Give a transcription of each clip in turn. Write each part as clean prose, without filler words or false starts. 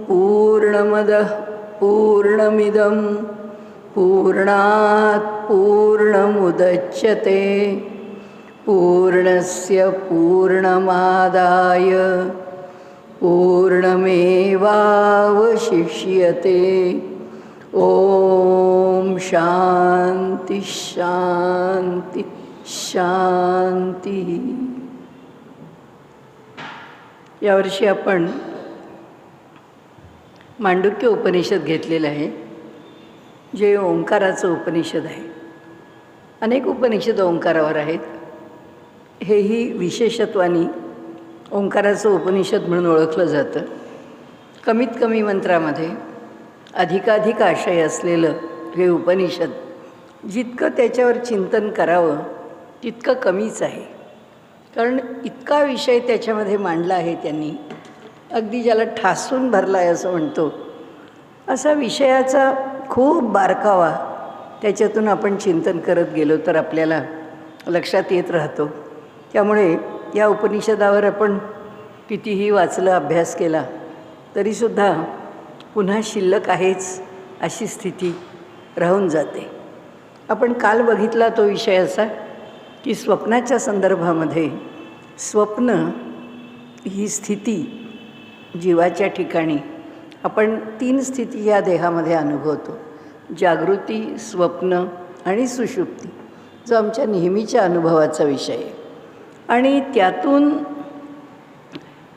पूर्णमदः पूर्णमिदं पूर्णात् पूर्णमुदच्यते पूर्णस्य पूर्णमादाय पूर्णमेवावशिष्यते। ओम शांति शांति शांती। यावर्षी आपण मांडुक्य उपनिषद घेतलेलं आहे, जे ओंकाराचं उपनिषद आहे. अनेक उपनिषद ओंकारावर आहेत. हेही विशेषत्वानी ओंकाराचं उपनिषद म्हणून ओळखलं जातं. कमीत कमी मंत्रामध्ये अधिकाधिक आशय असलेलं हे उपनिषद जितकं त्याच्यावर चिंतन करावं तितकं कमीच आहे. कारण इतका विषय त्याच्यामध्ये मांडला आहे त्यांनी, अगदी ज्याला ठासून भरला आहे असं म्हणतो, असा विषयाचा खूप बारकावा त्याच्यातून आपण चिंतन करत गेलो तर आपल्याला लक्षात येत राहतो. त्यामुळे या उपनिषदावर आपण कितीही वाचलं, अभ्यास केला तरीसुद्धा पुन्हा शिल्लक आहेच अशी स्थिती राहून जाते. आपण काल बघितला तो विषय असा की स्वप्नाच्या संदर्भामध्ये स्वप्न ही स्थिती जीवाच्या ठिकाणी आपण 3 स्थिती या देहामध्ये अनुभवतो: जागृती, स्वप्न आणि सुषुप्ती, जो आमच्या नेहमीच्या अनुभवाचा विषय आहे. आणि त्यातून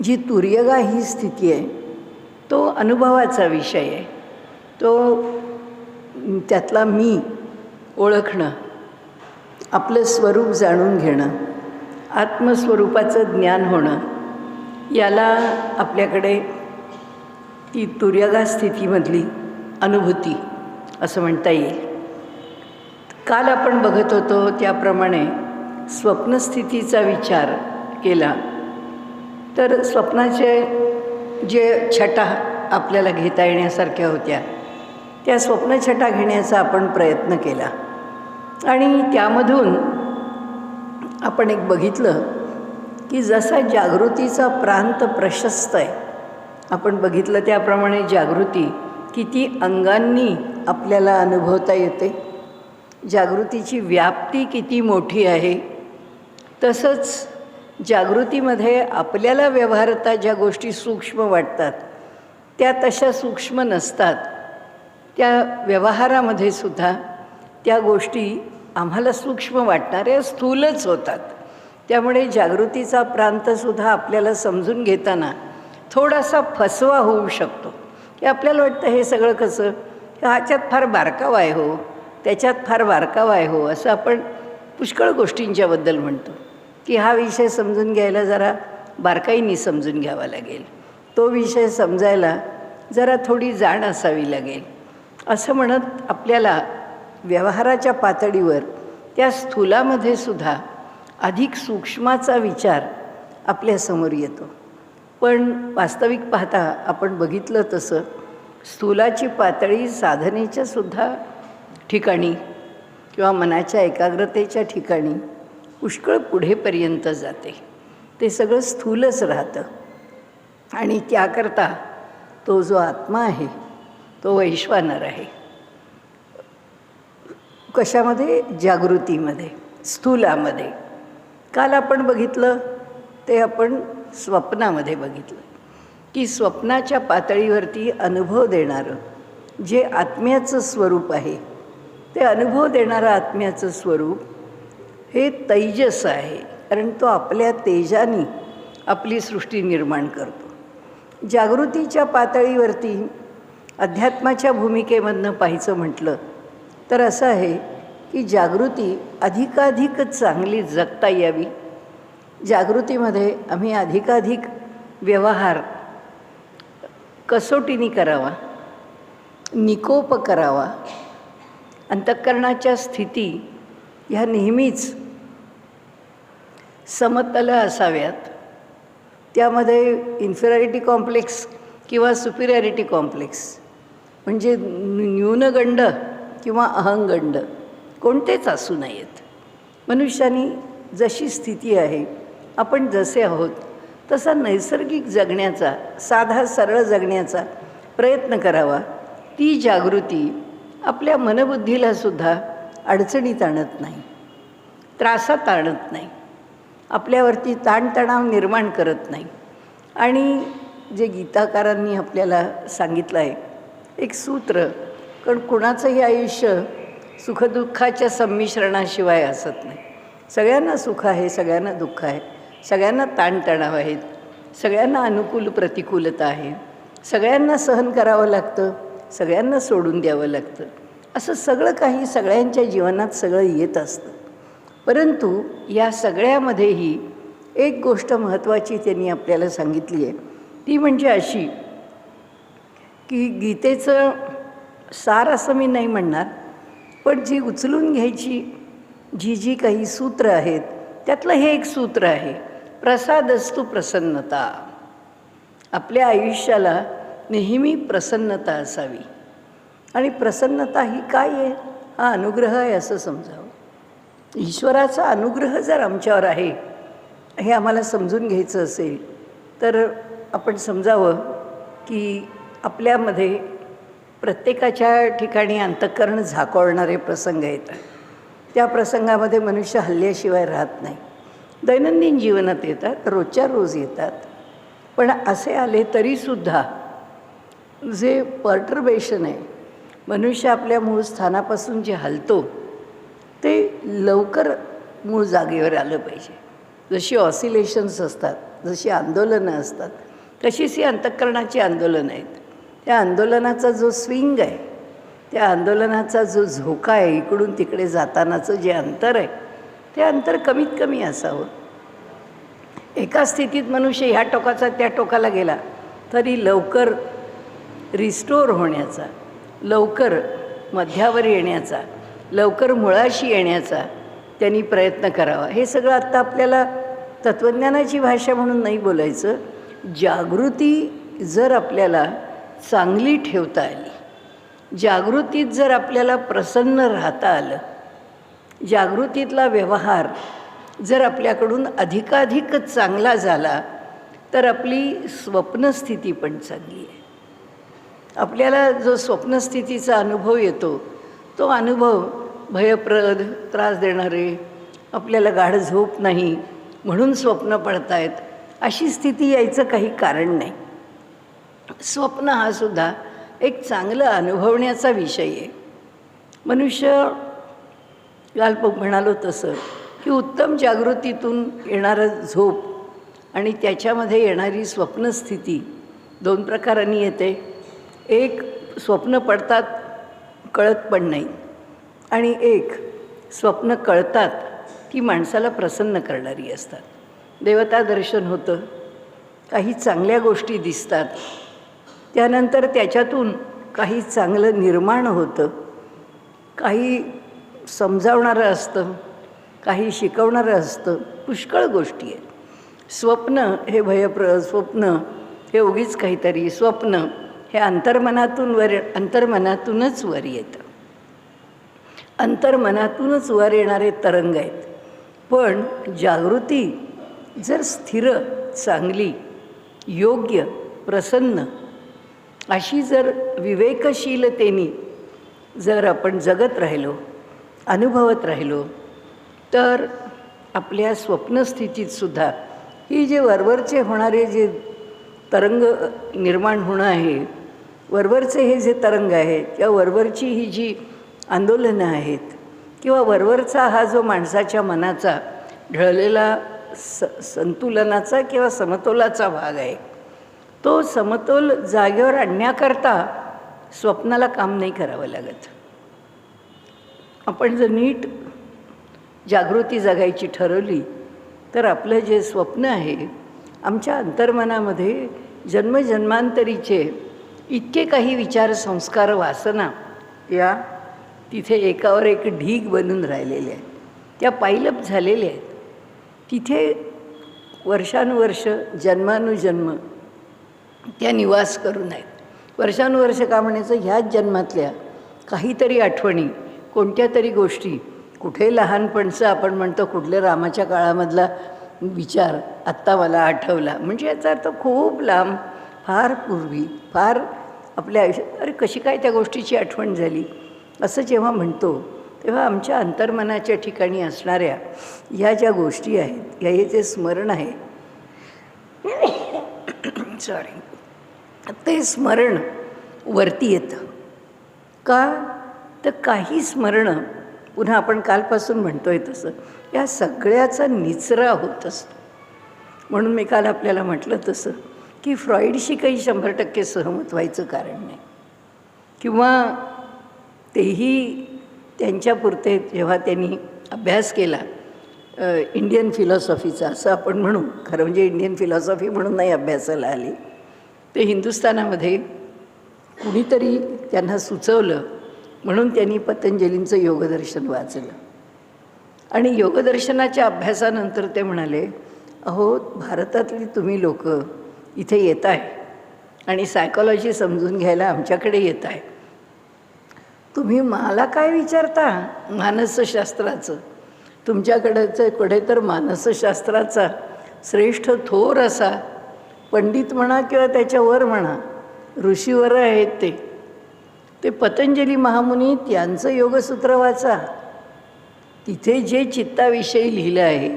जी तुर्यगा ही स्थिती आहे तो अनुभवाचा विषय आहे. तो त्यातला मी ओळखणं, आपलं स्वरूप जाणून घेणं, आत्मस्वरूपाचं ज्ञान होणं, याला आपल्याकडे ती तुर्यगा स्थितीमधली अनुभूती असं म्हणता येईल. काल आपण बघत होतो त्याप्रमाणे स्वप्नस्थितीचा विचार केला तर स्वप्नाचे जे छटा आपल्याला घेता येण्यासारख्या होत्या त्या स्वप्नछटा घेण्याचा आपण प्रयत्न केला. आणि त्यामधून आपण एक बघितलं की जसा जागृतीचा प्रांत प्रशस्त आहे, आपण बघितलं त्याप्रमाणे जागृती किती अंगांनी आपल्याला अनुभवता येते, जागृतीची व्याप्ती किती मोठी आहे. तसंच जागृतीमध्ये आपल्याला व्यवहारता ज्या गोष्टी सूक्ष्म वाटतात त्या तशा सूक्ष्म नसतात. त्या व्यवहारामध्ये सुद्धा त्या गोष्टी आम्हाला सूक्ष्म वाटणाऱ्या स्थूलच होतात. त्यामुळे जागृतीचा प्रांतसुद्धा आपल्याला समजून घेताना थोडासा फसवा होऊ शकतो की आपल्याला वाटतं हे सगळं कसं, ह्याच्यात फार बारकावा आहे हो, त्याच्यात फार बारकावा आहे हो, असं आपण पुष्कळ गोष्टींच्याबद्दल म्हणतो की हा विषय समजून घ्यायला जरा बारकाईने समजून घ्यावा लागेल, तो विषय समजायला जरा थोडी जाण असावी लागेल, असं म्हणत आपल्याला व्यवहाराच्या पातळीवर त्या स्थूलामध्ये सुद्धा अधिक सूक्ष्माचा विचार आपल्यासमोर येतो. पण वास्तविक पाहता आपण बघितलं तसं स्थूलाची पातळी साधनेच्या सुद्धा ठिकाणी किंवा मनाच्या एकाग्रतेच्या ठिकाणी पुष्कळ पुढेपर्यंत जाते. ते सगळं स्थूलच राहतं. आणि त्याकरता तो जो आत्मा आहे तो वैश्वानर आहे. कशामध्ये? जागृतीमध्ये, स्थूलामध्ये. काल आपण बघितलं ते आपण स्वप्नामध्ये बघितलं की स्वप्नाच्या पातळीवरती अनुभव देणारं जे आत्म्याचं स्वरूप आहे, ते अनुभव देणारं आत्म्याचं स्वरूप हे तैजस आहे. कारण तो आपल्या तेजाने आपली सृष्टी निर्माण करतो. जागृतीच्या पातळीवरती अध्यात्माच्या भूमिकेमधनं पाहायचं म्हटलं तर असं आहे की जागृती अधिकाधिक चांगली जगता यावी. जागृतीमध्ये आम्ही अधिकाधिक व्यवहार कसोटीने करावा, निकोप करावा. अंतःकरणाच्या स्थिती ह्या नेहमीच समतल असाव्यात. त्यामध्ये इन्फिरियरिटी कॉम्प्लेक्स किंवा सुपिरियरिटी कॉम्प्लेक्स म्हणजे न्यूनगंड किंवा अहंगंड कोणतेच असू नयेत. मनुष्यानी जशी स्थिती आहे, आपण जसे आहोत तसा नैसर्गिक जगण्याचा, साधा सरळ जगण्याचा प्रयत्न करावा. ती जागृती आपल्या मनबुद्धीलासुद्धा अडचणीत आणत नाही, त्रासात आणत नाही, आपल्यावरती ताणतणाव निर्माण करत नाही. आणि जे गीताकारांनी आपल्याला सांगितलं आहे एक सूत्र, कारण कुणाचंही आयुष्य सुखदुःखाच्या संमिश्रणाशिवाय असत नाही. सगळ्यांना सुख आहे, सगळ्यांना दुःख आहे, सगळ्यांना ताणतणाव आहेत, सगळ्यांना अनुकूल प्रतिकूलता आहे, सगळ्यांना सहन करावं लागतं, सगळ्यांना सोडून द्यावं लागतं. असं सगळं काही सगळ्यांच्या जीवनात सगळं येत असतं. परंतु या सगळ्यामध्येही एक गोष्ट महत्त्वाची त्यांनी आपल्याला सांगितली आहे, ती म्हणजे अशी की गीतेचं सार असं मी नाही म्हणणार, पण जी उचलून घ्यायची जी काही सूत्र आहेत त्यातलं हे एक सूत्र आहे, प्रसादस्तु प्रसन्नता. आपल्या आयुष्याला नेहमी प्रसन्नता असावी. आणि प्रसन्नता ही काय आहे? हा अनुग्रह आहे असं समजावं. ईश्वराचा अनुग्रह जर आमच्यावर आहे हे आम्हाला समजून घ्यायचं असेल तर आपण समजावं की आपल्यामध्ये प्रत्येकाच्या ठिकाणी अंतःकरण झाकोळणारे प्रसंग येतात. त्या प्रसंगामध्ये मनुष्य हल्ल्याशिवाय राहत नाही. दैनंदिन जीवनात येतात, रोजच्या रोज येतात. पण असे आले तरीसुद्धा जे पर्टर्बेशन आहे, मनुष्य आपल्या मूळ स्थानापासून जे हलतो ते लवकर मूळ जागेवर आलं पाहिजे. जशी ऑसिलेशन्स असतात, जशी आंदोलनं असतात, तशीच ही अंतःकरणाची आंदोलनं आहेत. त्या आंदोलनाचा जो स्विंग आहे, त्या आंदोलनाचा जो झोका आहे, इकडून तिकडे जातानाचं जे अंतर आहे, ते अंतर कमीत कमी असावं. एका स्थितीत मनुष्य ह्या टोकाचा त्या टोकाला गेला तरी लवकर रिस्टोर होण्याचा, लवकर मध्यावर येण्याचा, लवकर मुळाशी येण्याचा त्यांनी प्रयत्न करावा. हे सगळं आत्ता आपल्याला तत्त्वज्ञानाची भाषा म्हणून नाही बोलायचं. जागृती जर आपल्याला चांगली ठेवता आली, जागृतीत जर आपल्याला प्रसन्न राहता आलं, जागृतीतला व्यवहार जर आपल्याकडून अधिकाधिकच चांगला झाला तर आपली स्वप्नस्थिती पण चांगली आहे. आपल्याला जो स्वप्नस्थितीचा अनुभव येतो तो अनुभव भयप्रद, त्रास देणारे, आपल्याला गाढ झोप नाही म्हणून स्वप्न पडतायत अशी स्थिती यायचं काही कारण नाही. स्वप्न हा सुद्धा एक चांगलं अनुभवण्याचा विषय आहे. मनुष्य काल म्हणालो तसं की उत्तम जागृतीतून येणारं झोप आणि त्याच्यामध्ये येणारी स्वप्नस्थिती दोन प्रकारांनी येते. एक, स्वप्न पडतात कळत पण नाही, आणि एक स्वप्न कळतात ती माणसाला प्रसन्न करणारी असतात. देवता दर्शन होतं, काही चांगल्या गोष्टी दिसतात, त्यानंतर त्याच्यातून काही चांगलं निर्माण होतं, काही समजावणारं असतं, काही शिकवणारं असतं, पुष्कळ गोष्टी आहेत. स्वप्न हे स्वप्न हे उगीच काहीतरी, स्वप्न हे अंतर्मनातूनच वर येतं, अंतर्मनातूनच वर येणारे तरंग आहेत. पण जागृती जर स्थिर, चांगली, योग्य, प्रसन्न अशी जर विवेकशीलतेने जर आपण जगत राहिलो, अनुभवत राहिलो, तर आपल्या स्वप्नस्थितीतसुद्धा ही जे वरवरचे होणारे जे तरंग निर्माण होणं आहे, वरवरचे हे जे तरंग आहेत किंवा वरवरची ही जी आंदोलनं आहेत किंवा वरवरचा हा जो माणसाच्या मनाचा ढळलेला संतुलनाचा किंवा समतोलाचा भाग आहे, तो समतोल जागेवर आणण्याकरता स्वप्नाला काम नाही करावं लागत. आपण जर नीट जागृती जगायची ठरवली तर आपलं जे स्वप्न आहे, आमच्या अंतर्मनामध्ये जन्मजन्मांतरीचे इतके काही विचार, संस्कार, वासना या तिथे एकावर एक ढीग बनून राहिलेले आहेत, त्या पायलप झालेल्या आहेत. तिथे वर्षानुवर्ष, जन्मानुजन्म त्या निवास करून आहेत. वर्षानुवर्ष का म्हणायचं, ह्याच जन्मातल्या काहीतरी आठवणी, कोणत्या तरी गोष्टी, कुठे लहानपणचं आपण म्हणतो कुठल्या रामाच्या काळामधला विचार आत्ता मला आठवला, म्हणजे याचा अर्थ खूप लांब, फार पूर्वी, फार आपल्या आयुष्यात अरे कशी काय त्या गोष्टीची आठवण झाली असं जेव्हा म्हणतो, तेव्हा आमच्या अंतर्मनाच्या ठिकाणी असणाऱ्या ह्या ज्या गोष्टी आहेत, हे जे स्मरण आहे सॉरी, ते स्मरण वरती येतं. का तर काही स्मरणं, पुन्हा आपण कालपासून म्हणतो आहे तसं, या सगळ्याचा निचरा होत असतो. म्हणून मी काल आपल्याला म्हटलं तसं की फ्रॉईडशी काही 100% सहमत व्हायचं कारण नाही, किंवा तेही त्यांच्यापुरते जेव्हा त्यांनी अभ्यास केला इंडियन फिलॉसॉफीचा, असं आपण म्हणू, खरं म्हणजे इंडियन फिलॉसॉफी म्हणून नाही अभ्यासाला आले, ते हिंदुस्थानामध्ये कुणीतरी त्यांना सुचवलं म्हणून त्यांनी पतंजलींचं योगदर्शन वाचलं. आणि योगदर्शनाच्या अभ्यासानंतर ते म्हणाले, अहो भारतातली तुम्ही लोक इथे येत आहे आणि सायकॉलॉजी समजून घ्यायला आमच्याकडे येत आहे, तुम्ही मला काय विचारता मानसशास्त्राचं? तुमच्याकडे तर मानसशास्त्राचा श्रेष्ठ थोर असा पंडित म्हणा किंवा त्याच्यावर म्हणा ऋषीवर आहेत ते पतंजली महामुनी, त्यांचं योगसूत्र वाचा. तिथे जे चित्ताविषयी लिहिलं आहे,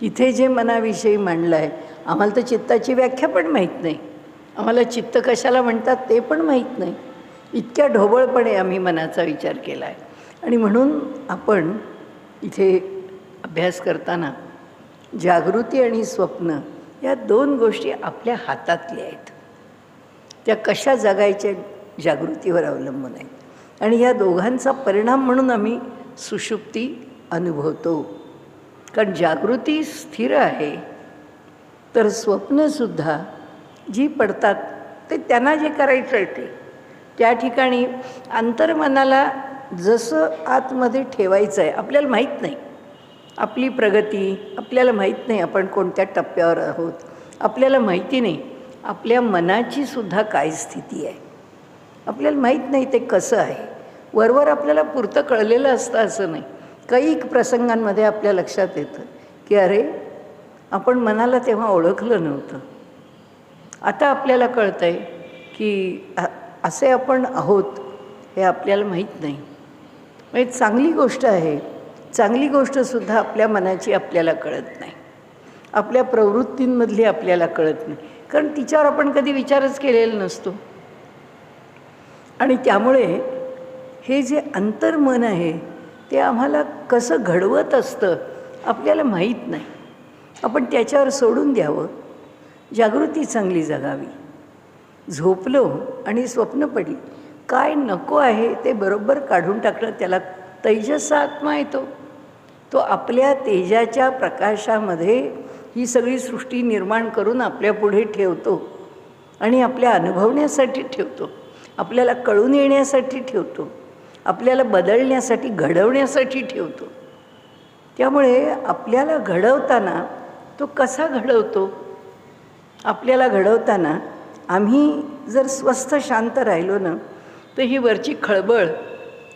तिथे जे मनाविषयी मांडलं आहे, आम्हाला तर चित्ताची व्याख्या पण माहीत नाही, आम्हाला चित्त कशाला म्हणतात ते पण माहीत नाही. इतक्या ढोबळपणे आम्ही मनाचा विचार केला आहे. आणि म्हणून आपण इथे अभ्यास करताना जागृती आणि स्वप्न या 2 गोष्टी आपल्या हातातल्या आहेत. त्या कशा जगायच्या जागृतीवर अवलंबून आहे. आणि या दोघांचा परिणाम म्हणून आम्ही सुषुप्ती अनुभवतो. कारण जागृती स्थिर आहे, तर स्वप्नसुद्धा जी पडतात ते त्यांना जे करायचं आहे ते त्या ठिकाणी अंतर्मनाला जसं आतमध्ये ठेवायचं आहे. आपल्याला माहीत नाही आपली प्रगती, आपल्याला माहीत नाही आपण कोणत्या टप्प्यावर आहोत, आपल्याला माहिती नाही आपल्या मनाची सुद्धा काय स्थिती आहे, आपल्याला माहीत नाही ते कसं आहे. वरवर आपल्याला पुरतं कळलेलं असतं असं नाही. काही प्रसंगांमध्ये आपल्या लक्षात येतं की अरे आपण मनाला तेव्हा ओळखलं नव्हतं, आता आपल्याला कळतं आहे की असे आपण आहोत हे आपल्याला माहीत नाही. म्हणजे चांगली गोष्ट आहे, चांगली गोष्टसुद्धा आपल्या मनाची आपल्याला कळत नाही, आपल्या प्रवृत्तींमधली आपल्याला कळत नाही, कारण तिच्यावर आपण कधी विचारच केलेला नसतो. आणि त्यामुळे हे जे अंतर्मन आहे ते आम्हाला कसं घडवत असतं आपल्याला माहीत नाही. आपण त्याच्यावर सोडून द्यावं, जागृती चांगली जगावी. झोपलो आणि स्वप्न पडली, काय नको आहे ते बरोबर काढून टाकणं, त्याला तेजसा आत्मा येतो. तो आपल्या तेजाच्या प्रकाशामध्ये ही सगळी सृष्टी निर्माण करून आपल्यापुढे ठेवतो आणि आपल्या अनुभवण्यासाठी ठेवतो, आपल्याला कळून येण्यासाठी ठेवतो, आपल्याला बदलण्यासाठी घडवण्यासाठी ठेवतो. त्यामुळे आपल्याला घडवताना तो कसा घडवतो? आपल्याला घडवताना आम्ही जर स्वस्थ शांत राहिलो ना, तर ही वरची खळबळ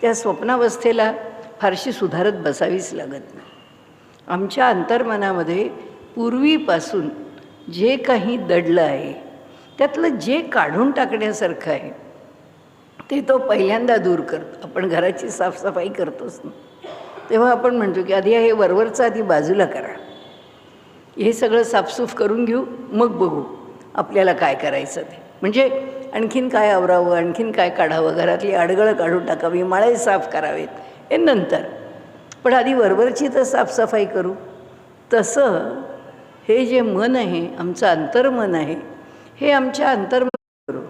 त्या स्वप्नावस्थेला फारशी सुधारत बसावीच लागत नाही. आमच्या अंतर्मनामध्ये पूर्वीपासून जे काही दडलं आहे त्यातलं जे काढून टाकण्यासारखं आहे ते तो पहिल्यांदा दूर करतो. आपण घराची साफसफाई करतोच ना, तेव्हा आपण म्हणतो की आधी हे वरवरचं आधी बाजूला करा, हे सगळं साफसूफ करून घेऊ, मग बघू आपल्याला काय करायचं ते. म्हणजे आणखीन काय आवरावं, आणखीन काय काढावं, घरातली अडगळं काढून टाकावी, माळे साफ करावेत, हे नंतर, पण आधी वरवरची तर साफसफाई करू. तसं हे जे मन आहे, आमचं अंतर्मन आहे, हे आमच्या अंतर्मन करू.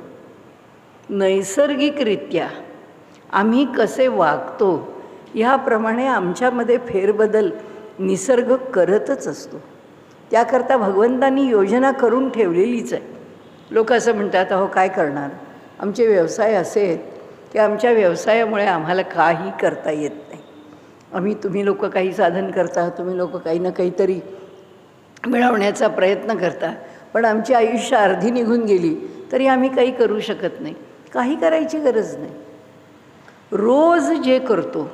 नैसर्गिकरित्या आम्ही कसे वागतो ह्याप्रमाणे आमच्यामध्ये फेरबदल निसर्ग करतच असतो. त्याकरता भगवंतांनी योजना करून ठेवलेलीच आहे. लोक असं म्हणतात, अहो काय करणार, आमचे व्यवसाय असे आहेत की आमच्या व्यवसायामुळे आम्हाला काही करता येत नाही. तुम्ही लोक काही साधन करता, तुम्ही लोक काही ना काहीतरी मिळवण्याचा प्रयत्न करता, पण आमची आयुष्य अर्धी निघून गेली तरी आम्ही काही करू शकत नाही. काही करायची गरज नाही. रोज जे करतो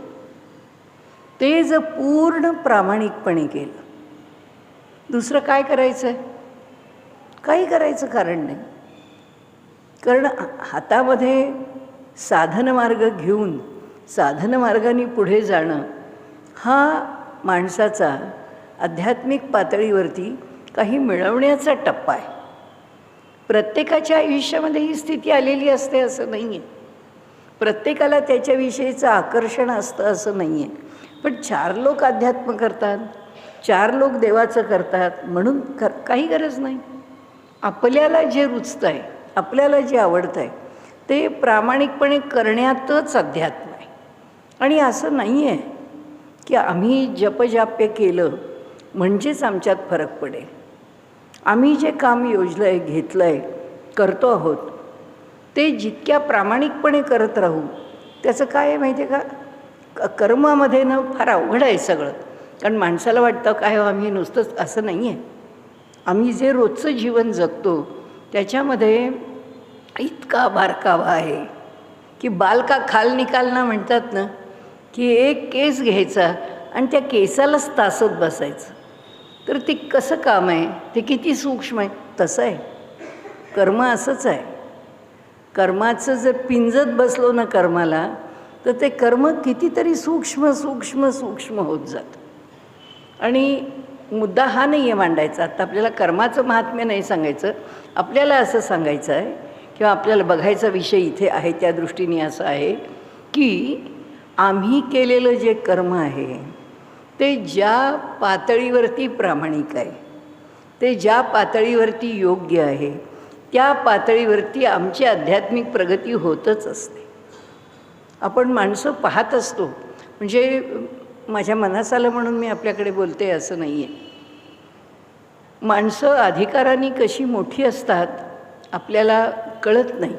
ते जर पूर्ण प्रामाणिकपणे केलं, दुसरं काय करायचं आहे? काही करायचं कारण नाही. कारण हातामध्ये साधनमार्ग घेऊन साधनमार्गाने पुढे जाणं हा माणसाचा आध्यात्मिक पातळीवरती काही मिळवण्याचा टप्पा आहे. प्रत्येकाच्या आयुष्यामध्ये ही स्थिती आलेली असते असं नाही आहे. प्रत्येकाला त्याच्याविषयीचं आकर्षण असतं असं नाही आहे. पण 4 लोक अध्यात्म करतात, 4 लोक देवाचं करतात म्हणून काही गरज नाही. आपल्याला जे रुचतं आहे, आपल्याला जे आवडतं आहे ते प्रामाणिकपणे करण्यातच अध्यात्म आहे. आणि असं नाही आहे की आम्ही जपजाप्य केलं म्हणजेच आमच्यात फरक पडेल. आम्ही जे काम योजलं आहे, घेतलं आहे, करतो आहोत ते जितक्या प्रामाणिकपणे करत राहू त्याचं काय आहे माहिती आहे का? कर्मामध्ये ना फार अवघड आहे सगळं. कारण माणसाला वाटतं काय आम्ही नुसतंच, असं नाही आहे. आम्ही जे रोजचं जीवन जगतो त्याच्यामध्ये इतका बारकावा आहे की बाल का खाल निकालना म्हणतात ना, की एक केस घ्यायचा आणि त्या केसालाच तासत बसायचं. तर ते कसं काम आहे, ते किती सूक्ष्म आहे. तसं आहे कर्म, असंच आहे. कर्माचं जर पिंजत बसलो ना कर्माला, तर ते कर्म कितीतरी सूक्ष्म सूक्ष्म सूक्ष्म होत जातं. आणि मुद्दा हा नाही आहे मांडायचा. आता आपल्याला कर्माचं महात्म्य नाही सांगायचं, आपल्याला असं सांगायचं आहे किंवा आपल्याला बघायचा विषय इथे आहे त्या दृष्टीने असं आहे की आम्ही केलेलं जे कर्म आहे ते ज्या पातळीवरती प्रामाणिक आहे, ते ज्या पातळीवरती योग्य आहे, त्या पातळीवरती आमची आध्यात्मिक प्रगती होतच असते. आपण माणसं पाहत असतो, म्हणजे माझ्या मनास आलं म्हणून मी आपल्याकडे बोलते असं नाही आहे. माणसं अधिकाराने कशी मोठी असतात आपल्याला कळत नाही,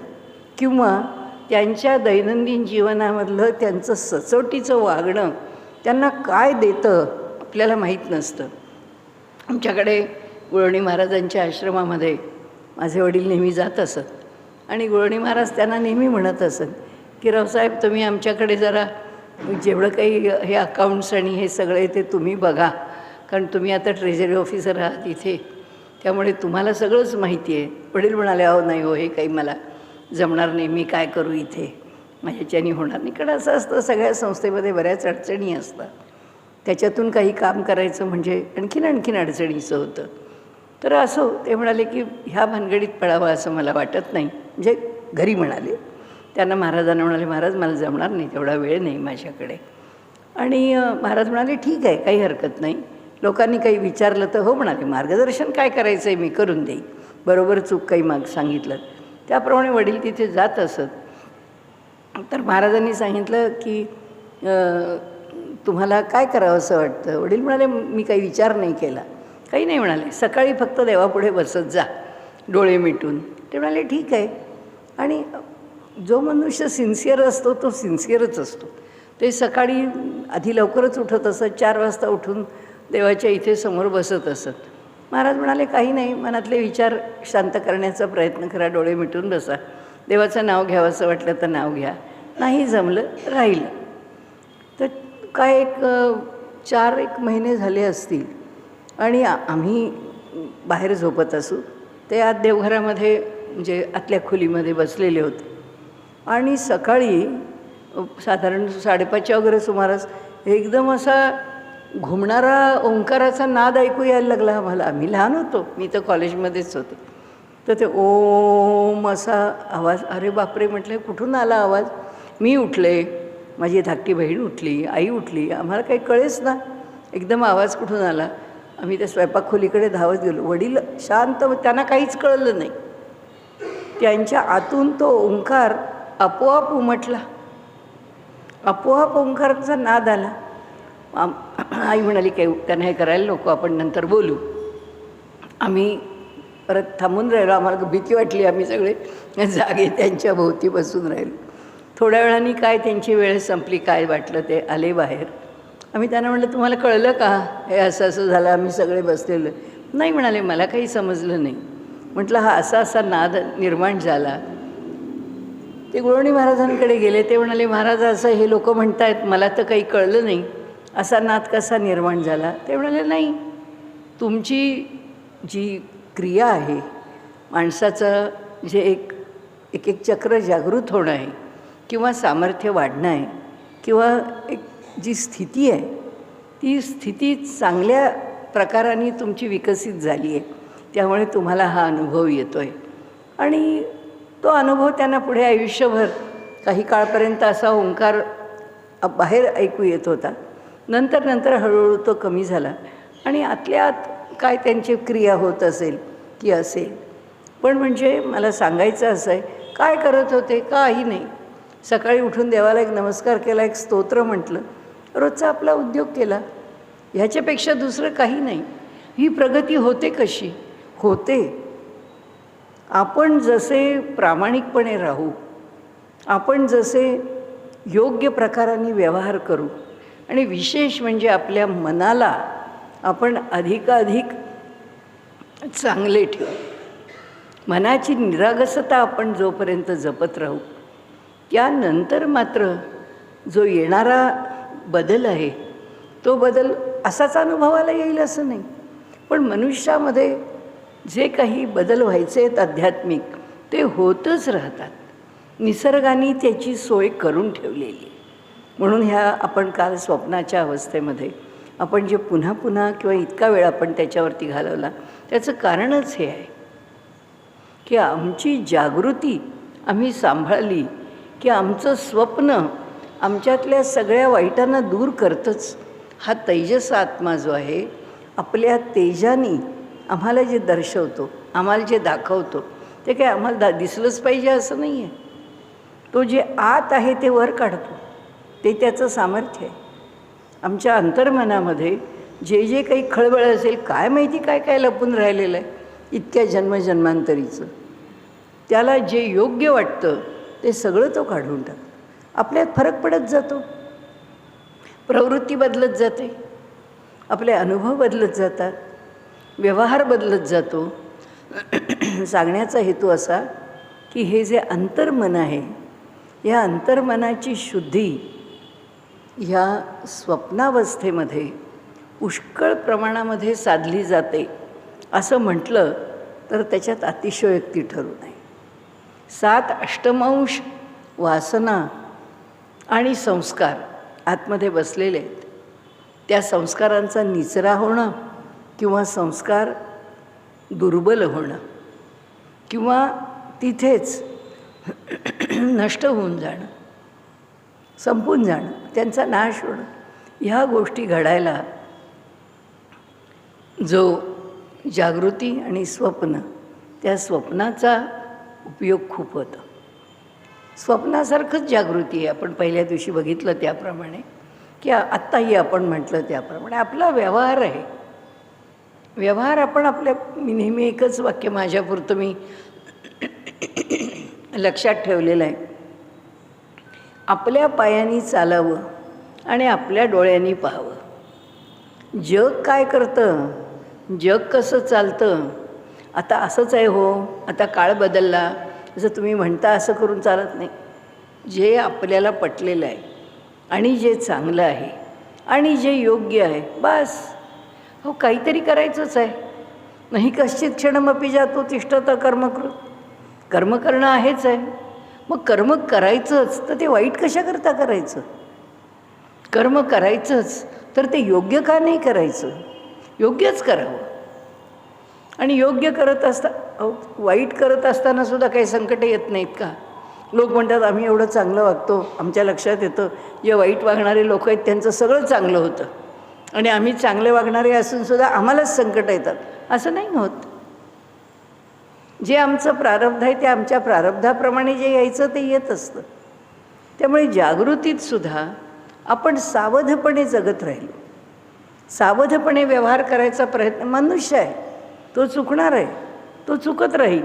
किंवा त्यांच्या दैनंदिन जीवनामधलं त्यांचं सचोटीचं वागणं त्यांना काय देतं आपल्याला माहीत नसतं. आमच्याकडे गुळवणी महाराजांच्या आश्रमामध्ये माझे वडील नेहमी जात असत आणि गुळवणी महाराज त्यांना नेहमी म्हणत असत की रावसाहेब तुम्ही आमच्याकडे जरा जेवढं काही हे अकाउंट्स आणि हे सगळे ते तुम्ही बघा, कारण तुम्ही आता ट्रेझरी ऑफिसर आहात इथे, त्यामुळे तुम्हाला सगळंच माहिती आहे. वडील म्हणाले अहो नाही हो, हे काही मला जमणार नाही, मी काय करू इथे, माझ्याच्यानी होणार नाही. कारण असं असतं सगळ्या संस्थेमध्ये बऱ्याच अडचणी असतात, त्याच्यातून काही काम करायचं म्हणजे आणखीन अडचणीचं होतं. तर असो ते म्हणाले की ह्या भानगडीत पडावं असं मला वाटत नाही. म्हणजे घरी म्हणाले, त्यांना महाराजांना म्हणाले महाराज मला जमणार नाही, तेवढा वेळ नाही माझ्याकडे. आणि महाराज म्हणाले ठीक आहे, काही हरकत नाही. लोकांनी काही विचारलं तर हो म्हणाले, मार्गदर्शन काय करायचं आहे मी करून देईन, बरोबर चूक काही सांगितलं. त्याप्रमाणे वडील तिथे जात असत. तर महाराजांनी सांगितलं की तुम्हाला काय करावं असं वाटतं. वडील म्हणाले मी काही विचार नाही केला. काही नाही म्हणाले, सकाळी फक्त देवापुढे बसत जा डोळे मिटून. ते म्हणाले ठीक आहे. आणि जो मनुष्य सिन्सिअर असतो तो सिन्सिअरच असतो. ते सकाळी आधी लवकरच उठत असत, 4 वाजता उठून देवाच्या इथे समोर बसत असत. महाराज म्हणाले काही नाही, मनातले विचार शांत करण्याचा प्रयत्न करा, डोळे मिटून बसा, देवाचं नाव घ्यावं असं वाटलं तर नाव घ्या, नाही जमलं राहिलं. तर काय 4 महिने झाले असतील आणि आम्ही बाहेर झोपत असू, ते आत देवघरामध्ये म्हणजे आतल्या खोलीमध्ये बसलेले होते. आणि सकाळी साधारण 5:30च्या वगैरे सुमारास एकदम असा घुमणारा ओंकाराचा नाद ऐकू यायला लागला आम्हाला. आम्ही लहान होतो, मी तर कॉलेजमध्येच होते. तर ते ओम असा आवाज, अरे बापरे म्हटलं कुठून आला आवाज. मी उठले, माझी धाकटी बहीण उठली, आई उठली, आम्हाला काही कळेच ना एकदम आवाज कुठून आला. आम्ही त्या स्वयंपाकखोलीकडे धावत गेलो. वडील शांत, त्यांना काहीच कळलं नाही. त्यांच्या आतून तो ओंकार आपोआप उमटला, आपोआप ओंकाराचा नाद आला. आई म्हणाली काही त्यांना हे करायला नको, आपण नंतर बोलू. आम्ही परत थांबून राहिलो, आम्हाला भीती वाटली. आम्ही सगळे जागे त्यांच्या भोवती बसून राहिलो. थोड्या वेळाने काय त्यांची वेळ संपली, काय वाटलं ते आले बाहेर. आम्ही त्यांना म्हटलं तुम्हाला कळलं का हे असं असं झालं, आम्ही सगळे बसलेलो. नाही म्हणाले मला काही समजलं नाही. म्हटलं हा असा असा नाद निर्माण झाला. ते गुळवणी महाराजांकडे गेले. ते म्हणाले महाराज असं हे लोक म्हणत आहेत, मला तर काही कळलं नाही, असा नाद कसा निर्माण झाला. ते म्हणाले नाही, तुमची जी क्रिया आहे, माणसाचं जे एक एक एक चक्र जागृत होणं आहे किंवा सामर्थ्य वाढणं आहे किंवा एक जी स्थिती आहे, ती स्थिती चांगल्या प्रकाराने तुमची विकसित झाली आहे. त्यामुळे तुम्हाला हा अनुभव येतो आहे आणि तो अनुभव त्यांना पुढे आयुष्यभर काही काळपर्यंत असा ओंकार बाहेर ऐकू येत होता. नंतर नंतर हळूहळू तो कमी झाला आणि आतल्या आत काय त्यांची क्रिया होत असेल की असेल. पण म्हणजे मला सांगायचं असं आहे, काय करत होते? काही नाही. सकाळी उठून देवाला एक नमस्कार केला, एक स्तोत्र म्हटलं, रोजचा आपला उद्योग केला, ह्याच्यापेक्षा दुसरं काही नाही. ही प्रगती होते कशी? होते आपण जसे प्रामाणिकपणे राहू, आपण जसे योग्य प्रकाराने व्यवहार करू आणि विशेष म्हणजे आपल्या मनाला आपण अधिकाधिक चांगले ठेवू. मनाची निरागसता आपण जोपर्यंत जपत राहू, त्यानंतर मात्र जो येणारा बदल आहे तो बदल असाच अनुभवाला येईल असं नाही. पण मनुष्यामध्ये जे काही बदल व्हायचे आहेत आध्यात्मिक, ते होतच राहतात. निसर्गाने त्याची सोय करून ठेवलेली आहे. म्हणून ह्या आपण काल स्वप्नाच्या अवस्थेमध्ये आपण जे पुन्हा पुन्हा किंवा इतका वेळ आपण त्याच्यावरती घालवला, त्याचं कारणच हे आहे की आमची जागृती आम्ही सांभाळली की आमचं स्वप्न आमच्यातल्या सगळ्या वाईटांना दूर करतंच. हा तेजस आत्मा जो आहे, आपल्या तेजाने आम्हाला जे दर्शवतो, आम्हाला जे दाखवतो, ते काय आम्हाला दिसलंच पाहिजे असं नाही आहे. तो जे आत आहे ते वर काढतो, ते त्याचं सामर्थ्य आहे. आमच्या अंतर्मनामध्ये जे जे काही खळबळ असेल, काय माहिती काय काय लपून राहिलेलं आहे इतक्या जन्मजन्मांतरीचं, त्याला जे योग्य वाटतं ते सगळं तो काढून टाकतो. आपल्यात फरक पडत जातो, प्रवृत्ती बदलत जाते, आपले अनुभव बदलत जातात, व्यवहार बदलत जातो. सांगण्याचा हेतू असा की हे जे अंतर्मन आहे, या अंतर्मनाची शुद्धी ह्या स्वप्नावस्थेमध्ये पुष्कळ प्रमाणामध्ये साधली जाते असं म्हटलं तर त्याच्यात अतिशयोक्ती ठरू नये. 7 अष्टमांश वासना आणि संस्कार आतमध्ये बसलेले आहेत. त्या संस्कारांचा निचरा होणं किंवा संस्कार दुर्बल होणं किंवा तिथेच नष्ट होऊन जाणं, संपून जाणं, त्यांचा नाश होणं, ह्या गोष्टी घडायला जो जागृती आणि स्वप्न, त्या स्वप्नाचा उपयोग खूप होतो. स्वप्नासारखंच जागृती आहे. आपण पहिल्या दिवशी बघितलं त्याप्रमाणे की आत्ताही आपण म्हटलं त्याप्रमाणे आपला व्यवहार आहे. व्यवहार आपण आपल्या, मी नेहमी एकच वाक्य माझ्यापुरतं मी लक्षात ठेवलेलं आहे, आपल्या पायांनी चालावं आणि आपल्या डोळ्यांनी पाहावं. जग काय करतं, जग कसं चालतं, आता असंच आहे हो, आता काळ बदलला असं तुम्ही म्हणता, असं करून चालत नाही. जे आपल्याला पटलेलं आहे आणि जे चांगलं आहे आणि जे योग्य आहे, बस हो काहीतरी करायचंच आहे. नाही कश्चित क्षणमपि जातो तिष्ठत कर्मकृत, कर्म करणं आहेच आहे. मग कर्म करायचंच तर ते वाईट कशाकरता करायचं? कर्म करायचंच तर ते योग्य का नाही करायचं? योग्यच करावं. आणि योग्य करत वाईट करत असताना सुद्धा काही संकट येत नाहीत का? लोक म्हणतात आम्ही एवढं चांगलं वागतो, आमच्या लक्षात येतं जे वाईट वागणारे लोक आहेत त्यांचं सगळं चांगलं होतं आणि आम्ही चांगले वागणारे असूनसुद्धा आम्हालाच संकट येतात. असं नाही होत. जे आमचं प्रारब्ध आहे ते आमच्या प्रारब्धाप्रमाणे जे यायचं ते येत असतं. त्यामुळे जागृतीतसुद्धा आपण सावधपणे जगत राहिलो, सावधपणे व्यवहार करायचा प्रयत्न. मनुष्य आहे, तो चुकणार आहे, तो चुकत राहील,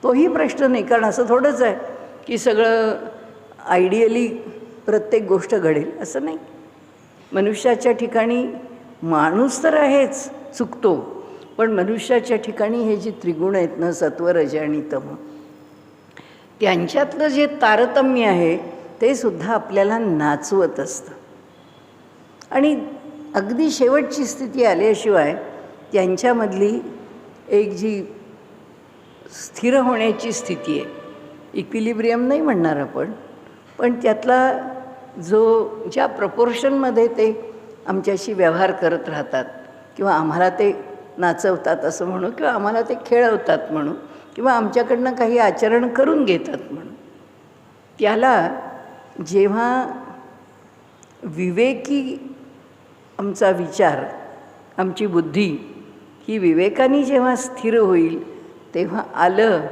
तोही प्रश्न नाही. कारण असं थोडंच आहे की सगळं आयडियली प्रत्येक गोष्ट घडेल असं नाही. मनुष्याच्या ठिकाणी माणूस तर आहेच, चुकतो, पण मनुष्याच्या ठिकाणी हे जे त्रिगुण आहेत ना, सत्व रज आणि तम, त्यांच्यातलं जे तारतम्य आहे ते सुद्धा आपल्याला नाचवत असतं. आणि अगदी शेवटची स्थिती आल्याशिवाय त्यांच्यामधली एक जी स्थिर होण्याची स्थिती आहे, इक्विलिब्रियम नाही म्हणणार आपण, पण त्यातला ज्या प्रपोर्शनमध्ये ते आमच्याशी व्यवहार करत राहतात किंवा आम्हाला ते नाचवतात असं म्हणू, किंवा आम्हाला ते खेळवतात म्हणू, किंवा आमच्याकडनं काही आचरण करून घेतात म्हणू, त्याला जेव्हा विवेकी आमचा विचार, आमची बुद्धी ही विवेकाने जेव्हा स्थिर होईल तेव्हा आलं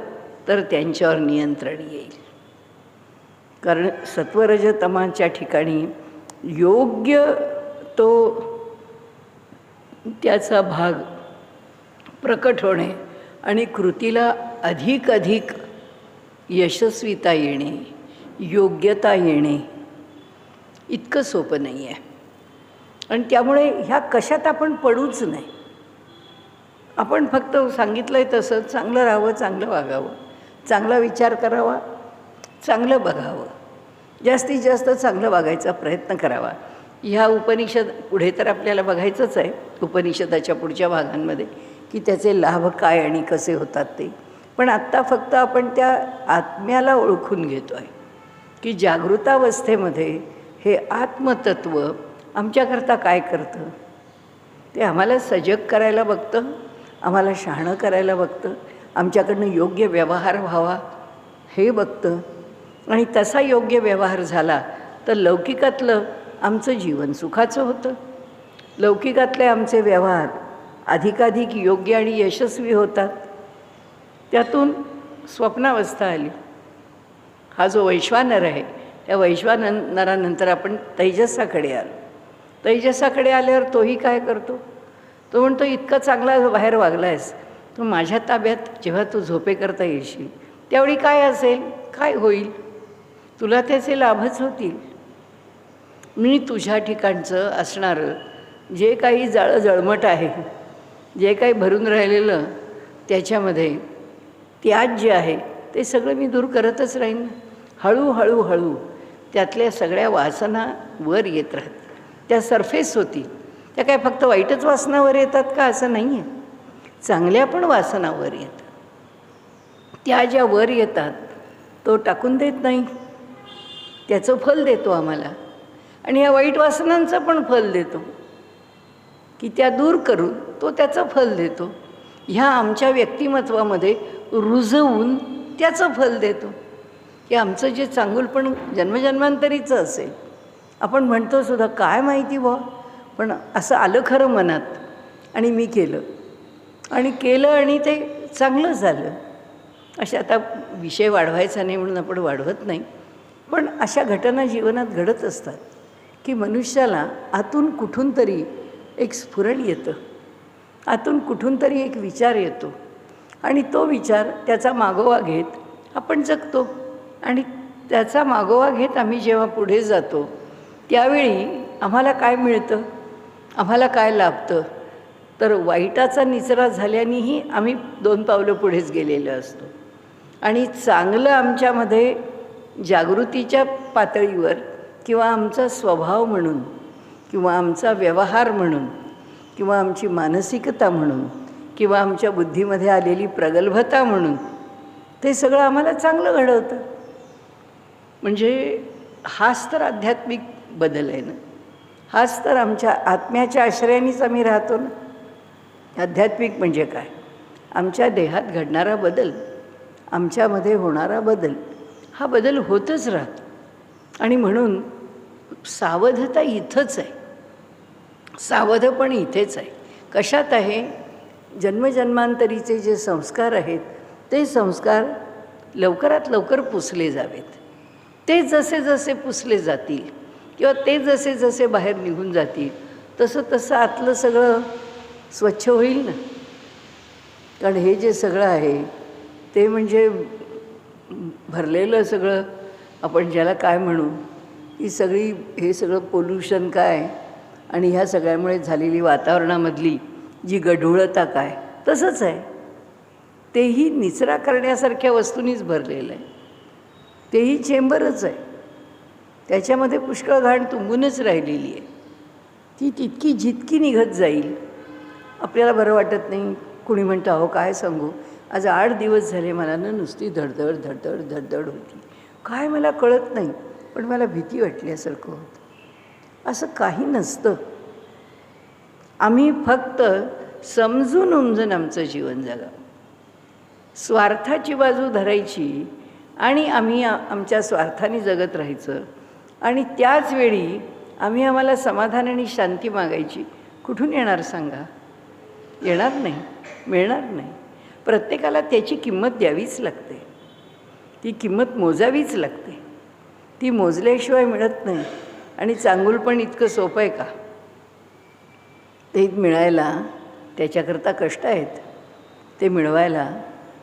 तर त्यांच्यावर नियंत्रण येईल. कारण सत्वरजतमाच्या ठिकाणी योग्य तो त्याचा भाग प्रकट होणे आणि कृतीला अधिक अधिक यशस्वीता येणे, योग्यता येणे इतकं सोपं नाही आहे. आणि त्यामुळे ह्या कशात आपण पडूच नाही. आपण फक्त सांगितलं आहे तसं चांगलं राहावं, चांगलं वागावं, चांगला विचार करावा, चांगलं बघावं, जास्तीत जास्त चांगलं वागायचा प्रयत्न करावा. ह्या उपनिषद पुढे तर आपल्याला बघायचंच आहे, उपनिषदाच्या पुढच्या भागांमध्ये, की त्याचे लाभ काय आणि कसे होतात ते. पण आत्ता फक्त आपण त्या आत्म्याला ओळखून घेतो आहे की जागृतावस्थेमध्ये हे आत्मतत्व आमच्याकरता काय करतं. ते आम्हाला सजग करायला बघतं, आम्हाला शहाणं करायला बघतं, आमच्याकडनं योग्य व्यवहार व्हावा हे बघतं. आणि तसा योग्य व्यवहार झाला तर लौकिकातलं आमचं जीवन सुखाचं होतं, लौकिकातले आमचे व्यवहार अधिकाधिक योग्य आणि यशस्वी होतात. त्यातून स्वप्नावस्था आली. हा जो वैश्वानर आहे त्या वैश्वानरानंतर आपण तैजसाकडे आलो. तैजसाकडे आल्यावर तोही काय करतो, तो म्हणतो इतका चांगला बाहेर वागला आहेस, तो माझ्या ताब्यात जेव्हा तू झोपेकरता येशील त्यावेळी काय असेल, काय होईल, तुला त्याचे लाभच होतील. मी तुझ्या ठिकाणचं असणारं जे काही जळमट आहे, जे काही भरून राहिलेलं त्याच्यामध्ये त्याज जे आहे ते सगळं मी दूर करतच राहीन. हळूहळू हळू त्यातल्या सगळ्या वासना वर येत राहतात, त्या सरफेस होतील. त्या काय फक्त वाईटच वासनावर येतात का, असं नाही आहे, चांगल्या पण वासनावर येतात. त्या ज्या वर येतात तो टाकून देत नाही, त्याचं फल देतो आम्हाला. आणि ह्या वाईट वासनांचं पण फल देतो, की त्या दूर करून तो त्याचं फल देतो. ह्या आमच्या व्यक्तिमत्वामध्ये रुजवून त्याचं फल देतो, की आमचं जे चांगुलपण जन्मजन्मांतरीचं असेल. आपण म्हणतो सुद्धा काय माहिती बुवा, पण असं आलं खरं मनात आणि मी केलं आणि ते चांगलं झालं. अशा आता विषय वाढवायचा नाही म्हणून आपण वाढवत नाही, पण अशा घटना जीवनात घडत असतात की मनुष्याला आतून कुठून तरी एक स्फुरण येतं, आतून कुठून तरी एक विचार येतो आणि तो विचार त्याचा मागोवा घेत आपण जगतो. आणि त्याचा मागोवा घेत आम्ही जेव्हा पुढे जातो त्यावेळी आम्हाला काय मिळतं, आम्हाला काय लाभतं, तर वाईटाचा निचरा झाल्यानेही आम्ही 2 पावलं पुढेच गेलेलं असतो. आणि चांगलं आमच्यामध्ये जागृतीच्या पातळीवर किंवा आमचा स्वभाव म्हणून किंवा आमचा व्यवहार म्हणून किंवा आमची मानसिकता म्हणून किंवा आमच्या बुद्धीमध्ये आलेली प्रगल्भता म्हणून ते सगळं आम्हाला चांगलं घडवतं. म्हणजे हाच तर आध्यात्मिक बदल आहे ना, हाच तर आमच्या आत्म्याच्या आश्रयानेच आम्ही राहतो ना. आध्यात्मिक म्हणजे काय, आमच्या देहात घडणारा बदल, आमच्यामध्ये होणारा बदल, हा बदल होतच राहतो. आणि म्हणून सावधता इथंच आहे, सावधपण इथेच आहे. कशात आहे, जन्मजन्मांतरीचे जे संस्कार आहेत ते संस्कार लवकरात लवकर पुसले जावेत. ते जसे जसे पुसले जातील किंवा ते जसे जसे बाहेर निघून जातील तसं तसं आतलं सगळं स्वच्छ होईल ना. कारण हे जे सगळं आहे ते म्हणजे भरलेलं सगळं, आपण ज्याला काय म्हणू, ही सगळी हे सगळं पोल्युशन काय आणि ह्या सगळ्यामुळे झालेली वातावरणामधली जी गढूळता काय, तसंच आहे. तेही निचरा करण्यासारख्या वस्तूंनीच भरलेलं आहे. तेही चेंबरच आहे, त्याच्यामध्ये पुष्कळ घाण तुंबूनच राहिलेली आहे. ती तितकी जितकी निघत जाईल आपल्याला बरं वाटत नाही. कुणी म्हणतं अहो काय सांगू, आज 8 दिवस झाले मला ना नुसती धडधड धडधड धडधड होती. काय मला कळत नाही, पण मला भीती वाटल्यासारखं होतं. असं काही नसतं. आम्ही फक्त समजून उमजून आमचं जीवन जगावं. स्वार्थाची बाजू धरायची आणि आम्ही आमच्या स्वार्थाने जगत राहायचं आणि त्याच वेळी आम्हाला समाधान आणि शांती मागायची. कुठून येणार सांगा? येणार नाही, मिळणार नाही. प्रत्येकाला त्याची किंमत द्यावीच लागते, ती किंमत मोजावीच लागते. ती मोजल्याशिवाय मिळत नाही. आणि चांगुलपण इतकं सोपं आहे का? ते मिळायला त्याच्याकरता कष्ट आहेत, ते मिळवायला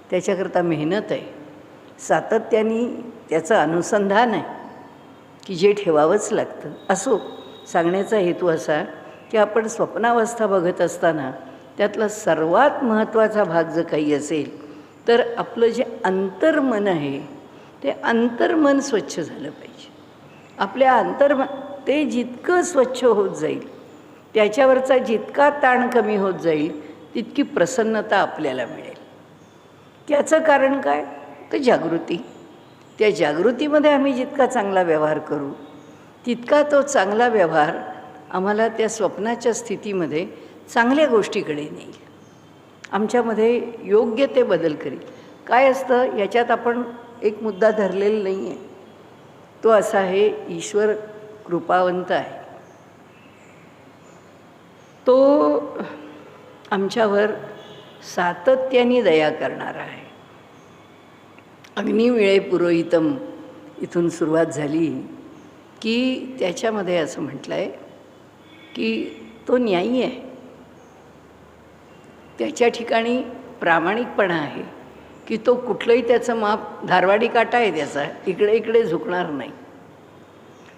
त्याच्याकरता मेहनत आहे, सातत्याने त्याचं अनुसंधान आहे की जे ठेवावंच लागतं. असो, सांगण्याचा हेतू असा की आपण स्वप्नावस्था बघत असताना त्यातला सर्वात महत्त्वाचा भाग जर काही असेल तर आपलं जे अंतर्मन आहे ते अंतर्मन स्वच्छ झालं पाहिजे. आपल्या अंतर्मन ते जितकं स्वच्छ होत जाईल, त्याच्यावरचा जितका ताण कमी होत जाईल, तितकी प्रसन्नता आपल्याला मिळेल. त्याचं कारण काय? तर जागृती. त्या जागृतीमध्ये आम्ही जितका चांगला व्यवहार करू, तितका तो चांगला व्यवहार आम्हाला त्या स्वप्नाच्या स्थितीमध्ये चांगल्या गोष्टीकडे नेईल, आमच्यामध्ये योग्य ते बदल करेल. काय असतं याच्यात आपण एक मुद्दा धरलेला नाही आहे. तो असा आहे, ईश्वर कृपावंत आहे. तो आमच्यावर सातत्याने दया करणारा आहे. अग्निमिळे पुरोहितम इथून सुरुवात झाली की त्याच्यामध्ये असं म्हटलं आहे की तो न्यायी आहे. त्याच्या ठिकाणी प्रामाणिकपणा आहे की तो कुठलंही त्याचं माप धारवाडी काटा आहे त्याचा, इकडे इकडे झुकणार नाही.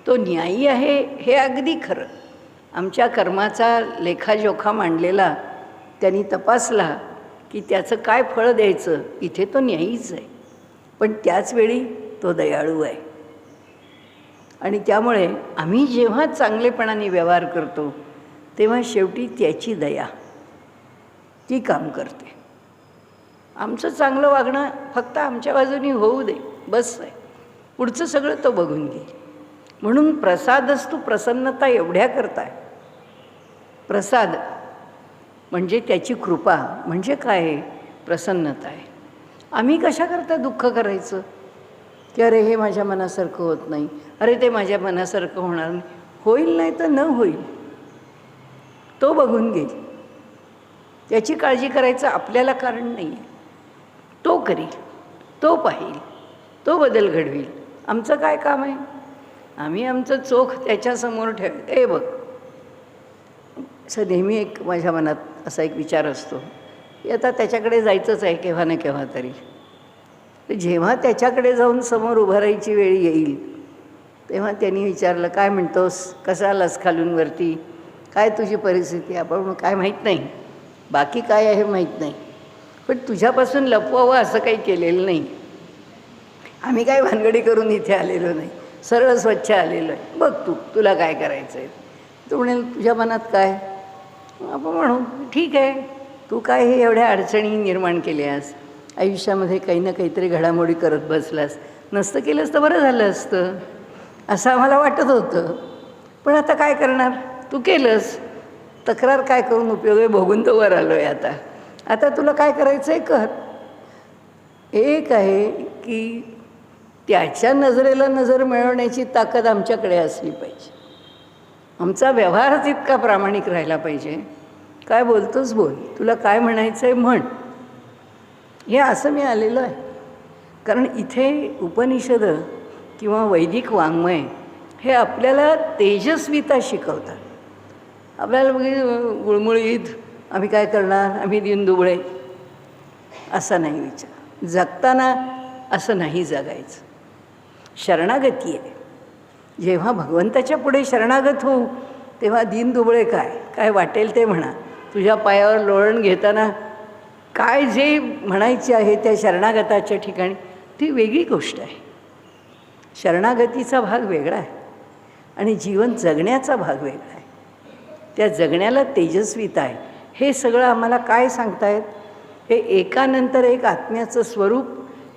तो न्यायी आहे हे अगदी खरं. आमच्या कर्माचा लेखाजोखा मांडलेला त्यांनी तपासला की त्याचं काय फळ द्यायचं, इथे तो न्यायीच आहे. पण त्याचवेळी तो दयाळू आहे. आणि त्यामुळे आम्ही जेव्हा चांगलेपणाने व्यवहार करतो तेव्हा शेवटी त्याची दया ती काम करते. आमचं चांगलं वागणं फक्त आमच्या बाजूनी होऊ दे, बस आहे. पुढचं सगळं तो बघून घेईल. म्हणून प्रसादस्तु प्रसन्नता एवढ्या करताय. प्रसाद म्हणजे त्याची कृपा, म्हणजे काय? प्रसन्नता आहे. आम्ही कशाकरता दुःख करायचं की अरे हे माझ्या मनासारखं होत नाही, अरे ते माझ्या मनासारखं होणार नाही. होईल नाही तर न होईल, तो बघून घेईल. त्याची काळजी करायचं आपल्याला कारण नाही आहे. तो करील, तो पाहील, तो बदल घडवील. आमचं काय काम आहे? आम्ही आमचं चोख त्याच्यासमोर हे बघ. असं नेहमी एक माझ्या मनात असा एक विचार असतो की आता त्याच्याकडे जायचंच आहे केव्हा ना केव्हा तरी. जेव्हा त्याच्याकडे जाऊन समोर उभं राहायची वेळ येईल तेव्हा त्यांनी विचारलं, काय म्हणतोस, कसा आलास खालून वरती, काय तुझी परिस्थिती? आपण काय माहीत नाही, बाकी काय आहे माहीत नाही, पण तुझ्यापासून लपवावं असं काही केलेलं नाही. आम्ही काय भानगडी करून इथे आलेलो नाही, सरळ स्वच्छ आलेलो आहे. बघ तुला काय करायचं आहे. तू म्हणेल तुझ्या मनात काय? आपण म्हणू ठीक आहे, तू काय हे एवढ्या अडचणी निर्माण केल्यास, आयुष्यामध्ये काही ना काहीतरी घडामोडी करत बसलास, नसतं केलंस तर बरं झालं असतं असं आम्हाला वाटत होतं. पण आता काय करणार, तू केलंस, तक्रार काय करून उपयोग आहे, भोगून तर वर आलो आहे. आता तुला काय करायचं आहे कर. एक आहे की त्याच्या नजरेला नजर मिळवण्याची ताकद आमच्याकडे असली पाहिजे. आमचा व्यवहारच इतका प्रामाणिक राहिला पाहिजे. काय बोलतोस बोल, तुला काय म्हणायचं आहे म्हण. हे असं मी आलेलं आहे. कारण इथे उपनिषद किंवा वैदिक वाङ्मय हे आपल्याला तेजस्विता शिकवतात. आपल्याला गुळमुळीत आम्ही काय करणार, आम्ही दिनदुबळे असा नाही विचार. जगताना असं नाही जगायचं. शरणागती आहे. जेव्हा भगवंताच्या पुढे शरणागत होऊ तेव्हा दिनदुबळे काय वाटेल ते म्हणा. तुझ्या पायावर लोळण घेताना काय जे म्हणायचे आहे त्या शरणागताच्या ठिकाणी ती वेगळी गोष्ट आहे. शरणागतीचा भाग वेगळा आहे आणि जीवन जगण्याचा भाग वेगळा आहे. त्या जगण्याला तेजस्विता आहे. हे सगळं आम्हाला काय सांगतायत? हे एकानंतर एक आत्म्याचं स्वरूप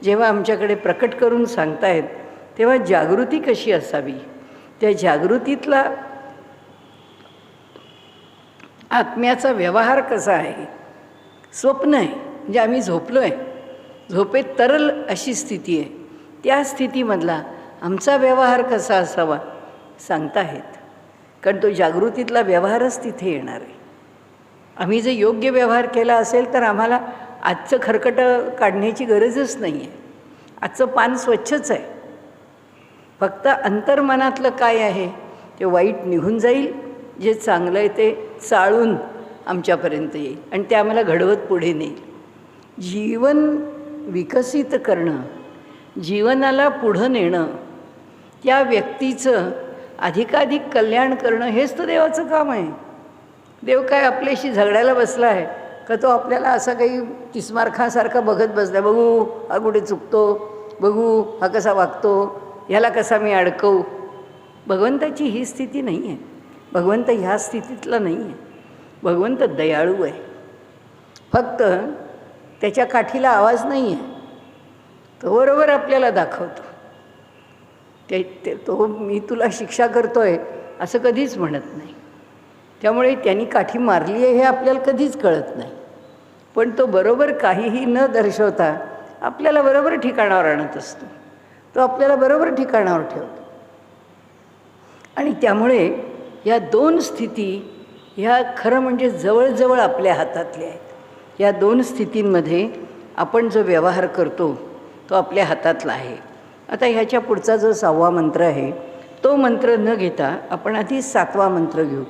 जेव्हा आमच्याकडे प्रकट करून सांगतायत, तेव्हा जागृती कशी असावी, त्या जागृतीतला आत्म्याचा व्यवहार कसा आहे. स्वप्न आहे म्हणजे आम्ही झोपलो आहे, झोपेत तरल अशी स्थिती आहे, त्या स्थितीमधला आमचा व्यवहार कसा असावा सांगता आहेत. कारण तो जागृतीतला व्यवहारच तिथे येणार आहे. आम्ही जर योग्य व्यवहार केला असेल तर आम्हाला आजचं खरकटं काढण्याची गरजच नाही आहे. आजचं पान स्वच्छच आहे. फक्त अंतर्मनातलं काय आहे ते वाईट निघून जाईल, जे चांगलं आहे ते चाळून आमच्यापर्यंत येईल आणि ते आम्हाला घडवत पुढे नेईल. जीवन विकसित करणं, जीवनाला पुढं नेणं, त्या व्यक्तीचं अधिकाधिक कल्याण करणं हेच तर देवाचं काम आहे. देव काय आपल्याशी झगडायला बसला आहे का? तो आपल्याला असा काही तिस्मारखासारखा बघत बसला, बघू हा कुठे चुकतो, बघू हा कसा वागतो, ह्याला कसा मी अडकवू. भगवंताची ही स्थिती नाही आहे. भगवंत ह्या स्थितीतला नाही आहे. भगवंत दयाळू आहे. फक्त त्याच्या काठीला आवाज नाही आहे. तो बरोबर आपल्याला दाखवतो. तो मी तुला शिक्षा करतो आहे असं कधीच म्हणत नाही. त्यामुळे त्यांनी काठी मारली आहे हे आपल्याला कधीच कळत नाही. पण तो बरोबर काहीही न दर्शवता आपल्याला बरोबर ठिकाणावर आणत असतो. तो आपल्याला बरोबर ठिकाणावर ठेवतो. आणि त्यामुळे या दोन स्थिती ह्या खरं म्हणजे जवळजवळ आपल्या हातातल्या आहेत. या दोन स्थितींमध्ये आपण जो व्यवहार करतो तो आपल्या हातातला आहे. आता ह्याच्या पुढचा जो 6वा मंत्र आहे तो मंत्र न घेता आपण आधी 7वा मंत्र घेऊ.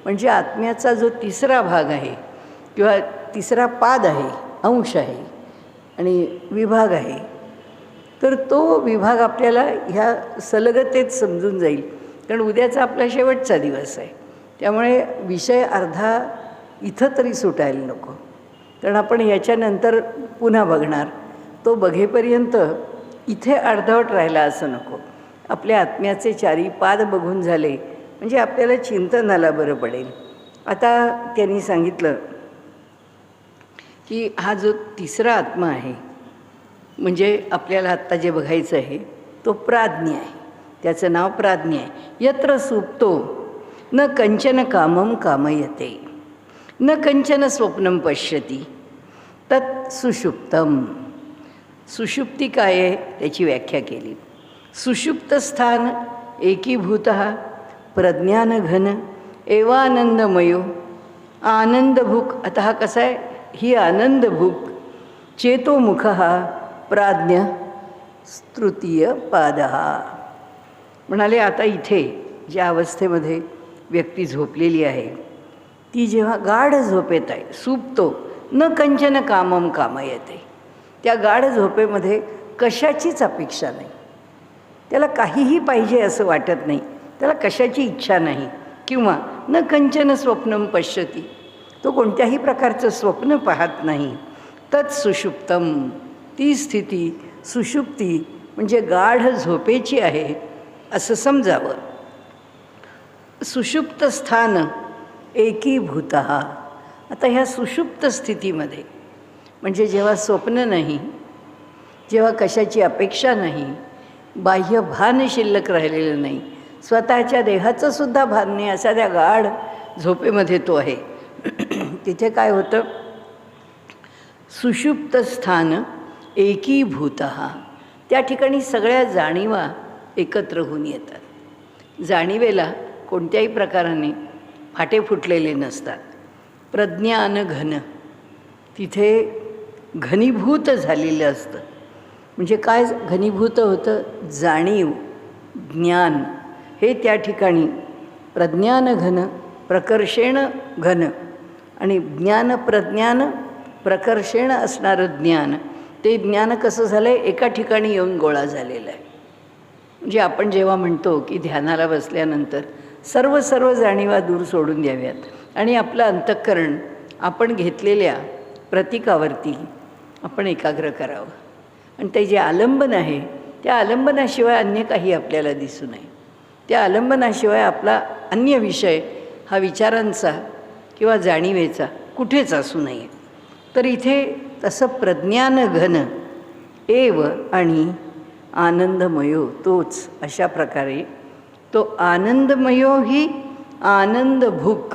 म्हणजे आत्म्याचा जो तिसरा भाग आहे किंवा तिसरा पाद आहे, अंश आहे आणि विभाग आहे, तर तो विभाग आपल्याला ह्या सलगतेत समजून जाईल. कारण उद्याचा आपला शेवटचा दिवस आहे. त्यामुळे विषय अर्धा इथं तरी सुटायला नको. कारण आपण याच्यानंतर पुन्हा बघणार. तो बघेपर्यंत इथे अर्धवट राहिला असं नको. आपल्या आत्म्याचे 4ही पाद बघून झाले म्हणजे आपल्याला चिंतनाला बरं पडेल. आता त्यांनी सांगितलं की हा जो तिसरा आत्मा आहे म्हणजे आपल्याला आत्ता जे बघायचं आहे तो प्राज्ञ आहे. त्याचं नाव प्राज्ञ आहे. यत्र सुप्तो न कंचन कामम कामयते न कंचन स्वप्नम पश्यती तत् सुषुप्तम. सुषुप्ती काय आहे त्याची व्याख्या केली. सुषुप्त स्थान एकीभूत प्रज्ञानघन एवानंदमयो आनंदभूक. आता हा कसा आहे? ही आनंदभूक चेतोमुख प्राज्ञ तृतीय पाद. म्हणाले आता इथे ज्या अवस्थेमध्ये व्यक्ती झोपलेली आहे ती जेव्हा गाढ झोपेत आहे, सुप्तो न कंचन कामम कामयते, त्या गाढ झोपेमध्ये कशाचीच अपेक्षा नाही. त्याला काहीही पाहिजे असं वाटत नाही. त्याला कशाची इच्छा नाही. किंवा न कंचन स्वप्नम पश्यती, तो कोणत्याही प्रकारचं स्वप्न पाहत नाही. तत् सुषुप्तम, ती स्थिती सुषुप्ती म्हणजे गाढ झोपेची आहे असं समजावं. सुषुप्त स्थान एकीभूत. आता ह्या सुषुप्त स्थितीमध्ये म्हणजे जेव्हा स्वप्न नाही, जेव्हा कशाची अपेक्षा नाही, बाह्य भान शिल्लक राहिलेलं नाही, स्वतःच्या देहाचं सुद्धा भान नाही, असा त्या गाढ झोपेमध्ये तो आहे. तिथे काय होतं? सुषुप्त स्थान एकीभूत. त्या ठिकाणी सगळ्या जाणीवा एकत्र होऊन येतात. जाणीवेला कोणत्याही प्रकाराने फाटे फुटलेले नसतात. प्रज्ञान घन, तिथे घनीभूत झालेलं असतं. म्हणजे काय घनीभूत होतं? जाणीव, ज्ञान हे त्या ठिकाणी प्रज्ञान घन, प्रकर्षेण घन आणि ज्ञान प्रज्ञान प्रकर्षेण असणारं ज्ञान, ते ज्ञान कसं झालं आहे? एका ठिकाणी येऊन गोळा झालेलं आहे. म्हणजे आपण जेव्हा म्हणतो की ध्यानाला बसल्यानंतर सर्व जाणीवा दूर सोडून द्याव्यात आणि आपलं अंतःकरण आपण घेतलेल्या प्रतीकावरती आपण एकाग्र करावं. आणि ते जे आलंबन आहे त्या आलंबनाशिवाय अन्य काही आपल्याला दिसू नये. त्या आलंबनाशिवाय आपला अन्य विषय हा विचारांचा किंवा जाणीवेचा कुठेच असू नये. तर इथे तसं प्रज्ञान घन एव आणि आनंदमयो तोच, अशा प्रकारे तो आनंदमयो ही आनंद भूक,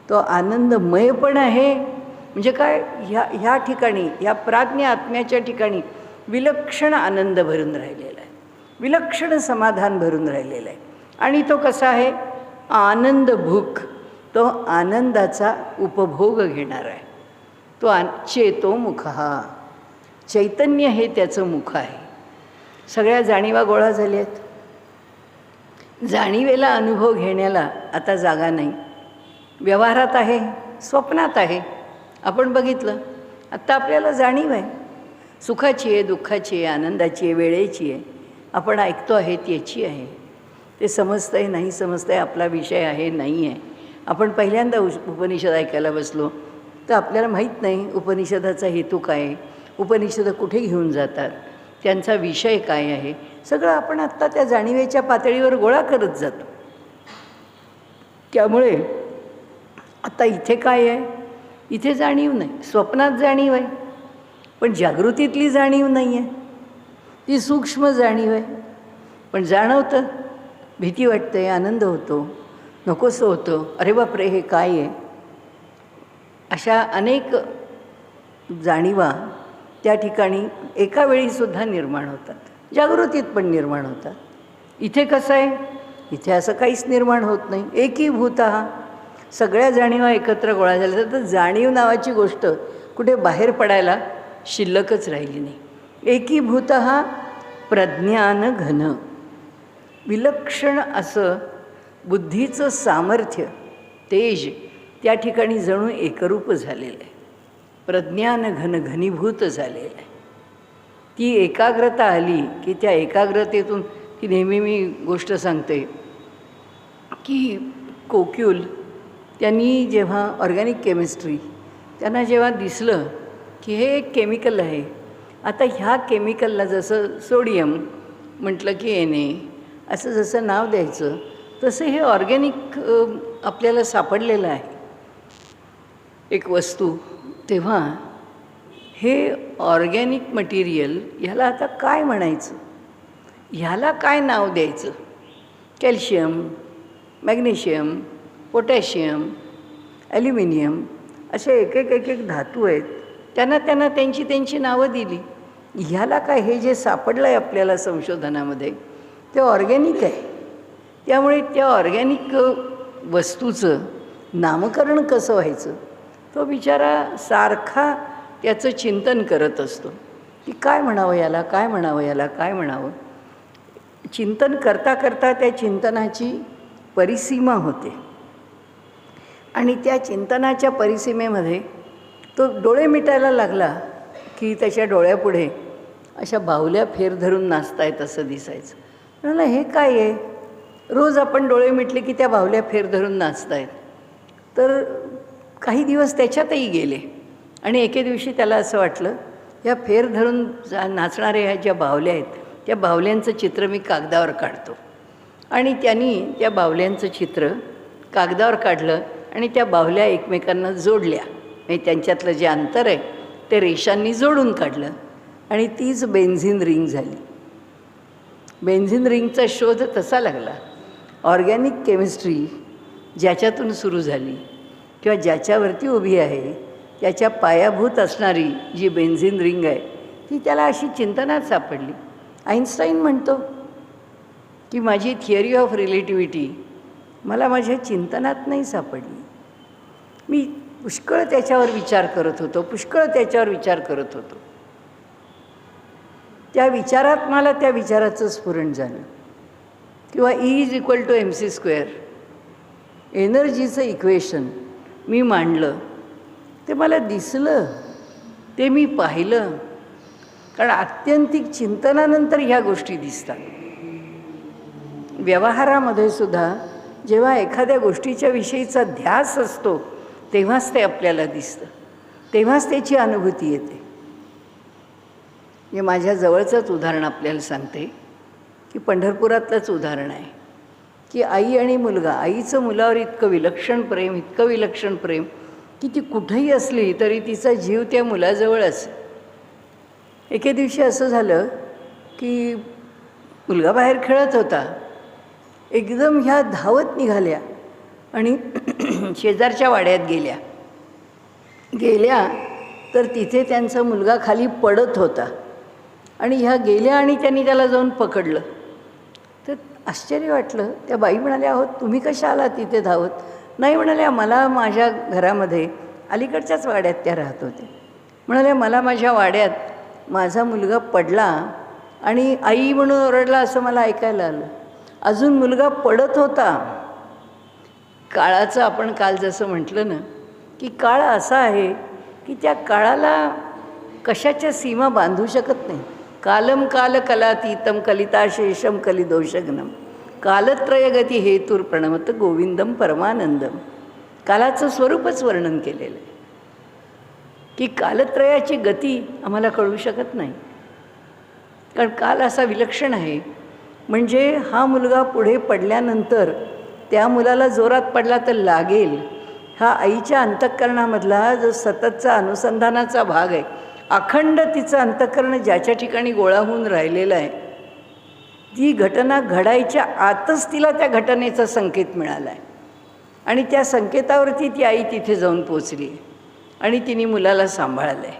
तो आनंदमय पण आहे. म्हणजे काय, ह्या ठिकाणी, ह्या प्राज्ञ आत्म्याच्या ठिकाणी विलक्षण आनंद भरून राहिलेला आहे, विलक्षण समाधान भरून राहिलेलं आहे. आणि तो कसा आहे, आनंद भूक, तो आनंदाचा उपभोग घेणार आहे. तो चेतो मुख, हा चैतन्य हे त्याचं मुख आहे. सगळ्या जाणीवा गोळा झाल्या आहेत. जाणीवेला अनुभव घेण्याला आता जागा नाही. व्यवहारात आहे, स्वप्नात आहे. आपण बघितलं, आत्ता आपल्याला जाणीव आहे, सुखाची आहे, दुःखाची आहे, आनंदाची आहे, वेळेची आहे. आपण ऐकतो आहे त्याची आहे. ते समजतं आहे नाही समजतं आहे, आपला विषय आहे नाही आहे. आपण पहिल्यांदा उपनिषद ऐकायला बसलो तर आपल्याला माहीत नाही उपनिषदाचा हेतू काय आहे, उपनिषदं कुठे घेऊन जातात, त्यांचा विषय काय आहे. सगळं आपण आत्ता त्या जाणीवेच्या पातळीवर गोळा करत जातो. त्यामुळे आता इथे काय आहे, इथे जाणीव नाही. स्वप्नात जाणीव आहे पण जागृतीतली जाणीव नाही आहे. ती सूक्ष्म जाणीव आहे पण जाणवतं, भीती वाटते, आनंद होतो, नकोसं होतं, अरे बापरे हे काय आहे. अशा अनेक जाणीवा त्या ठिकाणी एका वेळीसुद्धा निर्माण होतात, जागृतीत पण निर्माण होतात. इथे कसं आहे, इथे असं काहीच निर्माण होत नाही. एकीभूत हा, सगळ्या जाणीवा एकत्र गोळा झाल्या तर जाणीव नावाची गोष्ट कुठे बाहेर पडायला शिल्लकच राहिली नाही. एकीभूत हा प्रज्ञान घन, विलक्षण असं बुद्धीचं सामर्थ्य, तेज त्या ठिकाणी जणू एकरूप झालेलं आहे. प्रज्ञान घन, घनीभूत झालेलं आहे. ती एकाग्रता आली की त्या एकाग्रतेतून, की नेहमी मी गोष्ट सांगते की कोक्यूल त्यांनी जेव्हा ऑर्गॅनिक केमिस्ट्री, त्यांना जेव्हा दिसलं की हे एक केमिकल आहे, आता ह्या केमिकलला जसं सोडियम म्हटलं की Na असं जसं नाव द्यायचं, तसं हे ऑर्गॅनिक आपल्याला सापडलेलं आहे एक वस्तू. तेव्हा हे ऑर्गॅनिक मटेरियल, ह्याला आता काय म्हणायचं, ह्याला काय नाव द्यायचं. कॅल्शियम, मॅग्नेशियम, पोटॅशियम, ॲल्युमिनियम असे एक एक धातू आहेत. त्यांना त्यांची नावं दिली. ह्याला काय, हे जे सापडलं आहे आपल्याला संशोधनामध्ये ते ऑर्गॅनिक आहे. त्यामुळे त्या ऑर्गॅनिक वस्तूचं नामकरण कसं व्हायचं, तो बिचारा सारखा त्याचं चिंतन करत असतो की काय म्हणावं याला, काय म्हणावं याला, काय म्हणावं. चिंतन करता करता त्या चिंतनाची परिसीमा होते आणि त्या चिंतनाच्या परिसीमेमध्ये तो डोळे मिटायला लागला की त्याच्या डोळ्यापुढे अशा बाहुल्या फेर धरून नाचतायत असं दिसायचं. म्हणाला हे काय आहे, रोज आपण डोळे मिटले की त्या बाहुल्या फेर धरून नाचतायत. तर काही दिवस त्याच्यातही गेले आणि एके दिवशी त्याला असं वाटलं, या फेर धरून नाचणाऱ्या ह्या ज्या बाहुल्या आहेत त्या बाहुल्यांचं चित्र मी कागदावर काढतो. आणि त्यांनी त्या बाहुल्यांचं चित्र कागदावर काढलं आणि त्या बाहुल्या एकमेकांना जोडल्या. आणि त्यांच्यातलं जे अंतर आहे ते रेषांनी जोडून काढलं आणि तीच बेन्झिन रिंग झाली. बेन्झिन रिंगचा शोध तसा लागला. ऑर्गॅनिक केमिस्ट्री ज्याच्यातून सुरू झाली किंवा ज्याच्यावरती उभी आहे, त्याच्या पायाभूत असणारी जी बेन्झिन रिंग आहे ती त्याला अशी चिंतनात सापडली. आईन्स्टाईन म्हणतो की माझी थिअरी ऑफ रिलेटिव्हिटी मला माझ्या चिंतनात नाही सापडली. मी पुष्कळ त्याच्यावर विचार करत होतो, त्या विचारात मला त्या विचाराचं स्फुरण झालं. किंवा E=mc², एनर्जीचं इक्वेशन मी मांडलं, ते मला दिसलं, ते मी पाहिलं. कारण आत्यंतिक चिंतनानंतर ह्या गोष्टी दिसतात. व्यवहारामध्ये सुद्धा जेव्हा एखाद्या गोष्टीच्या विषयीचा ध्यास असतो तेव्हाच ते आपल्याला दिसतं, तेव्हाच त्याची अनुभूती येते. हे माझ्या जवळचंच उदाहरण आपल्याला सांगते की पंढरपुरातलंच उदाहरण आहे. की आई आणि मुलगा, आईचं मुलावर इतकं विलक्षण प्रेम की ती कुठेही असली तरी तिचा जीव त्या मुलाजवळच. एके दिवशी असं झालं की मुलगा बाहेर खेळत होता, एकदम ह्या धावत निघाल्या आणि शेजारच्या वाड्यात गेल्या तर तिथे त्यांचा मुलगा खाली पडत होता आणि ह्या गेल्या आणि त्यांनी त्याला जाऊन पकडलं. तर आश्चर्य वाटलं. त्या बाई म्हणाल्या, "आहोत तुम्ही कशा आला तिथे धावत?" नाही म्हणाल्या, "मला माझ्या घरामध्ये अलीकडच्याच वाड्यात त्या राहत होते." म्हणाल्या, "मला माझ्या वाड्यात माझा मुलगा पडला आणि आई म्हणून ओरडला असं मला ऐकायला आलं. अजून मुलगा पडत होता." काळाचं आपण काल जसं म्हटलं ना की काळ असा आहे की त्या काळाला कशाच्या सीमा बांधू शकत नाही. कालम काल कलातीतम कलिताशेषम कलिदोषग्नम कालत्रयगती हेतुर प्रणमत गोविंदम परमानंदम. कालाचं स्वरूपच वर्णन केलेलं आहे की कालत्रयाची गती आम्हाला कळू शकत नाही, कारण काल असा विलक्षण आहे. म्हणजे हा मुलगा पुढे पडल्यानंतर त्या मुलाला जोरात पडला तर लागेल, हा आईच्या अंतःकरणामधला जो सततचा अनुसंधानाचा भाग आहे, अखंड तिचं अंतःकरण ज्याच्या ठिकाणी गोळा होऊन राहिलेलं आहे, ती घटना घडायच्या आतच तिला त्या घटनेचा संकेत मिळाला आहे आणि त्या संकेतावरती ती आई तिथे जाऊन पोचली आणि तिने मुलाला सांभाळलं आहे.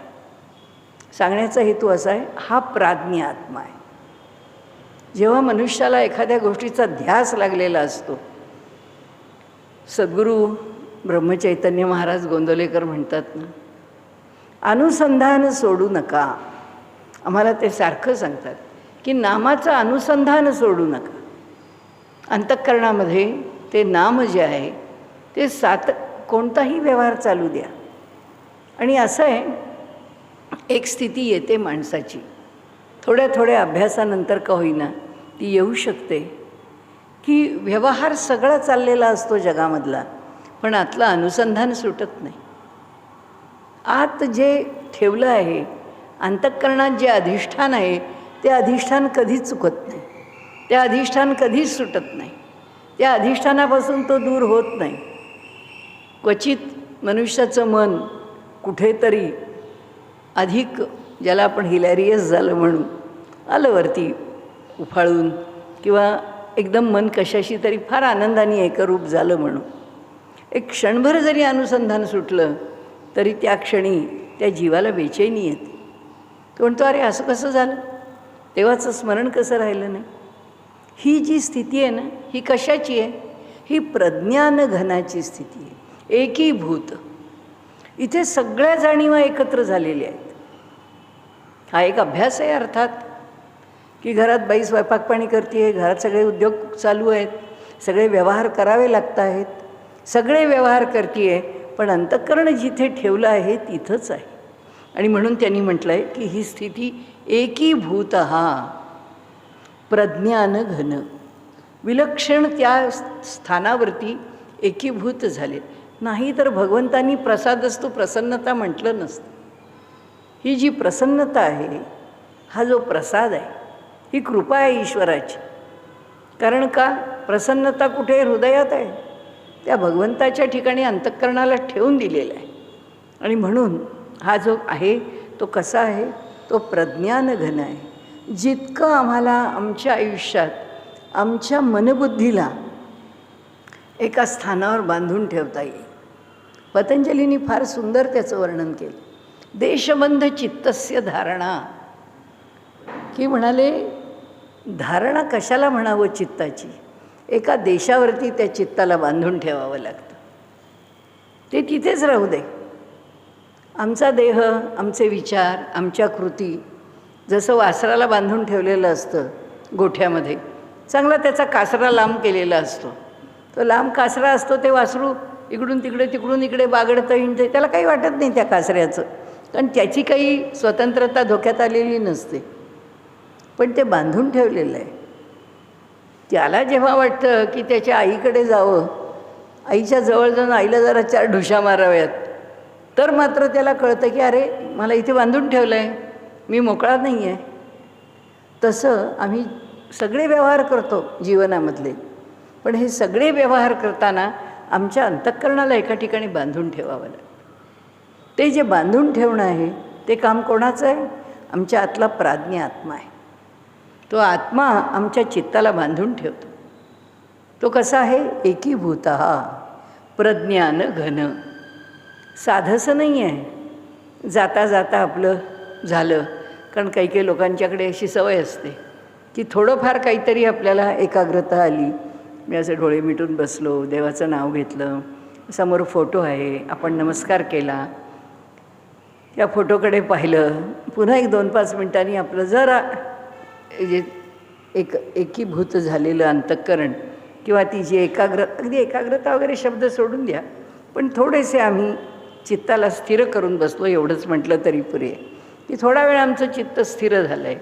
सांगण्याचा हेतू असा आहे, हा प्राज्ञ आत्मा आहे. जेव्हा मनुष्याला एखाद्या गोष्टीचा ध्यास लागलेला असतो, सद्गुरू ब्रह्मचैतन्य महाराज गोंदवलेकर म्हणतात ना, अनुसंधान सोडू नका. आम्हाला ते सारखं सांगतात की नामाचं अनुसंधान सोडू नका. अंतःकरणामध्ये ते नाम जे आहे ते कोणताही व्यवहार चालू द्या. आणि असं आहे, एक स्थिती येते माणसाची, थोड्या थोड्या अभ्यासानंतर का होईना ती येऊ शकते की व्यवहार सगळा चाललेला असतो जगामधला, पण आतलं अनुसंधान सुटत नाही. आत जे ठेवलं आहे, अंतःकरणात जे अधिष्ठान आहे, ते अधिष्ठान कधीच चुकत नाही, ते अधिष्ठान कधीच सुटत नाही, त्या अधिष्ठानापासून तो दूर होत नाही. क्वचित मनुष्याचं मन कुठेतरी अधिक, ज्याला आपण हिलॅरियस झालं म्हणून, आलं वरती उफाळून, किंवा एकदम मन कशाशी तरी फार आनंदाने एकरूप झालं म्हणून, एक क्षणभर जरी अनुसंधान सुटलं तरी त्या क्षणी त्या जीवाला बेचैनी येते. तो म्हणतो, अरे असं कसं झालं, तेव्हाचं स्मरण कसं राहिलं नाही. ही जी स्थिती आहे ना, ही कशाची आहे? ही प्रज्ञान घनाची स्थिती आहे, एकीभूत. इथे सगळ्या जाणीवा एकत्र झालेल्या आहेत. हा एक अभ्यास आहे अर्थात, की घरात बाई स्वयंपाकपाणी करते आहे, घरात सगळे उद्योग चालू आहेत, सगळे व्यवहार करावे लागत आहेत, सगळे व्यवहार करते आहे, पण अंतःकरण जिथे ठेवलं आहे तिथंच आहे. आणि म्हणून त्यांनी म्हटलं आहे की ही स्थिती एकीभूत प्रज्ञान घन, विलक्षण त्या स्थानावरती एकीभूत झाले. नाही तर भगवंतांनी प्रसादस्तु प्रसन्नता म्हटलं नसतं. ही जी प्रसन्नता आहे, हा जो प्रसाद आहे, ही कृपा आहे ईश्वराची. कारण का? प्रसन्नता कुठे? हृदयात आहे, त्या भगवंताच्या ठिकाणी अंतःकरणाला ठेवून दिलेला आहे. आणि म्हणून हा जो आहे तो कसा आहे? तो प्रज्ञान घन आहे. जितकं आम्हाला आमच्या आयुष्यात आमच्या मनबुद्धीला एका स्थानावर बांधून ठेवता येईल. पतंजलींनी फार सुंदर त्याचं वर्णन केलं. देशबंध चित्तस्य धारणा, की म्हणाले धारणा कशाला म्हणावं चित्ताची? एका देशावरती त्या चित्ताला बांधून ठेवावं लागतं. ते तिथेच राहू दे. आमचा देह, आमचे विचार, आमच्या कृती जसं वासराला बांधून ठेवलेलं असतं गोठ्यामध्ये, चांगला त्याचा कासरा लांब केलेला असतो, तो लांब कासरा असतो, ते वासरू इकडून तिकडे तिकडून इकडे बागडतं हिंडते, त्याला काही वाटत नाही त्या कासऱ्याचं, कारण त्याची काही स्वतंत्रता धोक्यात आलेली नसते. पण ते बांधून ठेवलेलं आहे. त्याला जेव्हा वाटतं की त्याच्या आईकडे जावं, आईच्या जवळ जाऊन आईला जरा 4 ढुशा माराव्यात, तर मात्र त्याला कळतं की अरे मला इथे बांधून ठेवलं आहे, मी मोकळा नाही आहे. तसं आम्ही सगळे व्यवहार करतो जीवनामधले, पण हे सगळे व्यवहार करताना आमच्या अंतःकरणाला एका ठिकाणी बांधून ठेवावं लागतं. ते जे बांधून ठेवणं आहे ते काम कोणाचं आहे? आमच्या आतला प्राज्ञ आत्मा आहे. तो आत्मा आमच्या चित्ताला बांधून ठेवतो. तो कसा आहे? एकीभूतः प्रज्ञान घन. साधंसं नाही आहे जाता जाता आपलं झालं. कारण काही काही लोकांच्याकडे अशी सवय असते की थोडंफार काहीतरी आपल्याला एकाग्रता आली, मी असं डोळे मिटून बसलो, देवाचं नाव घेतलं, समोर फोटो आहे, आपण नमस्कार केला, त्या फोटोकडे पाहिलं, पुन्हा 1-2-5 मिनिटांनी आपलं जरा जे एकीभूत झालेलं अंतःकरण किंवा ती जी अगदी एकाग्रता वगैरे शब्द सोडून द्या, पण थोडेसे आम्ही चित्ताला स्थिर करून बसलो एवढंच म्हटलं तरी पुरे, की थोडा वेळ आमचं चित्त स्थिर झालं आहे.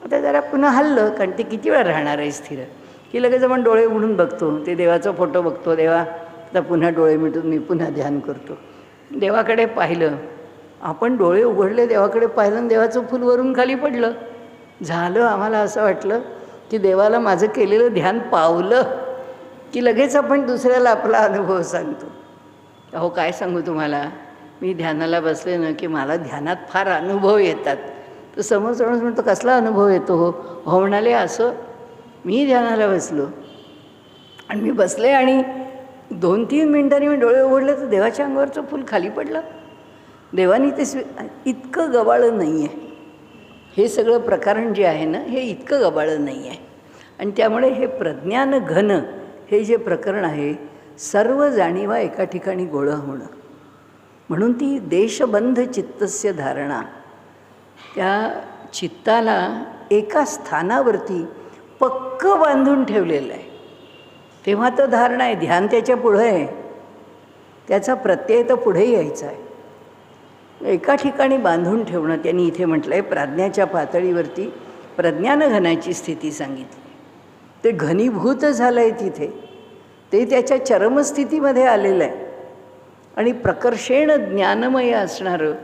आता जरा पुन्हा हल्लं, कारण ते किती वेळ राहणार आहे स्थिर, की लगेच आपण डोळे उघडून बघतो, ते देवाचा फोटो बघतो, देवा आता पुन्हा डोळे मिटून मी पुन्हा ध्यान करतो. देवाकडे पाहिलं, आपण डोळे उघडले, देवाकडे पाहिलं आणि देवाचं फूल वरून खाली पडलं. झालं आम्हाला असं वाटलं की देवाला माझं केलेलं ध्यान पावलं, की लगेच आपण दुसऱ्याला आपला अनुभव सांगतो. अहो काय सांगू तुम्हाला, मी ध्यानाला बसले ना की मला ध्यानात फार अनुभव येतात. तर समोर म्हणतो कसला अनुभव येतो हो? हो म्हणाले, असं मी ध्यानाला बसलो आणि मी बसले आणि 2-3 मिनिटांनी मी डोळे उघडले तर देवाच्या अंगावरचं फूल खाली पडलं. देवानी ते इतकं गबाळं नाही आहे. हे सगळं प्रकरण जे आहे ना, हे इतकं गबाळं नाही आहे. आणि त्यामुळे हे प्रज्ञान घन हे जे प्रकरण आहे, सर्व जाणीवा एका ठिकाणी गोळा होणं, म्हणून ती देशबंध चित्तस्य धारणा, त्या चित्ताला एका स्थानावरती पक्क बांधून ठेवलेलं आहे. तेव्हा तर धारणा आहे. ध्यान त्याच्या पुढं आहे, त्याचा प्रत्यय तर पुढे यायचा आहे. एका ठिकाणी बांधून ठेवणं, त्यांनी इथे म्हटलं आहे प्राज्ञाच्या पातळीवरती प्रज्ञानघनाची स्थिती सांगितली. ते घनीभूत झालं आहे तिथे, ते त्याच्या चरमस्थितीमध्ये आलेलं आहे. आणि प्रकर्षेण ज्ञानमय असणारं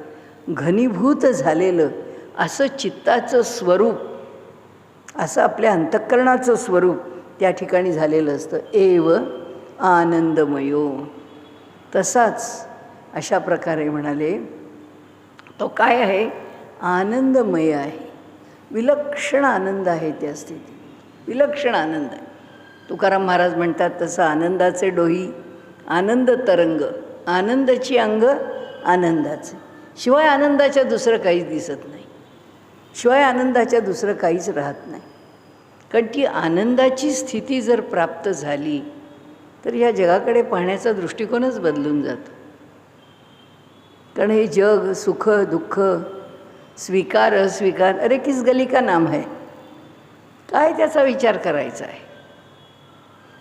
घनीभूत झालेलं असं चित्ताचं स्वरूप, असं आपल्या अंतःकरणाचं स्वरूप त्या ठिकाणी झालेलं असतं. एव आनंदमयो. तसाच अशा प्रकारे म्हणाले, तो काय आहे? आनंदमय आहे. विलक्षण आनंद आहे त्या स्थितीत, विलक्षण आनंद आहे. तुकाराम महाराज म्हणतात तसं आनंदाचे डोही आनंद तरंग, आनंदाची अंग आनंदाचे. शिवाय आनंदाच्या दुसरं काहीच दिसत नाही, शिवाय आनंदाच्या दुसरं काहीच राहत नाही. कारण ती आनंदाची स्थिती जर प्राप्त झाली तर या जगाकडे पाहण्याचा दृष्टिकोनच बदलून जातो. कारण हे जग सुख दुःख स्वीकार अस्वीकार, अरे किस गली का नाम है, काय त्याचा विचार करायचा आहे.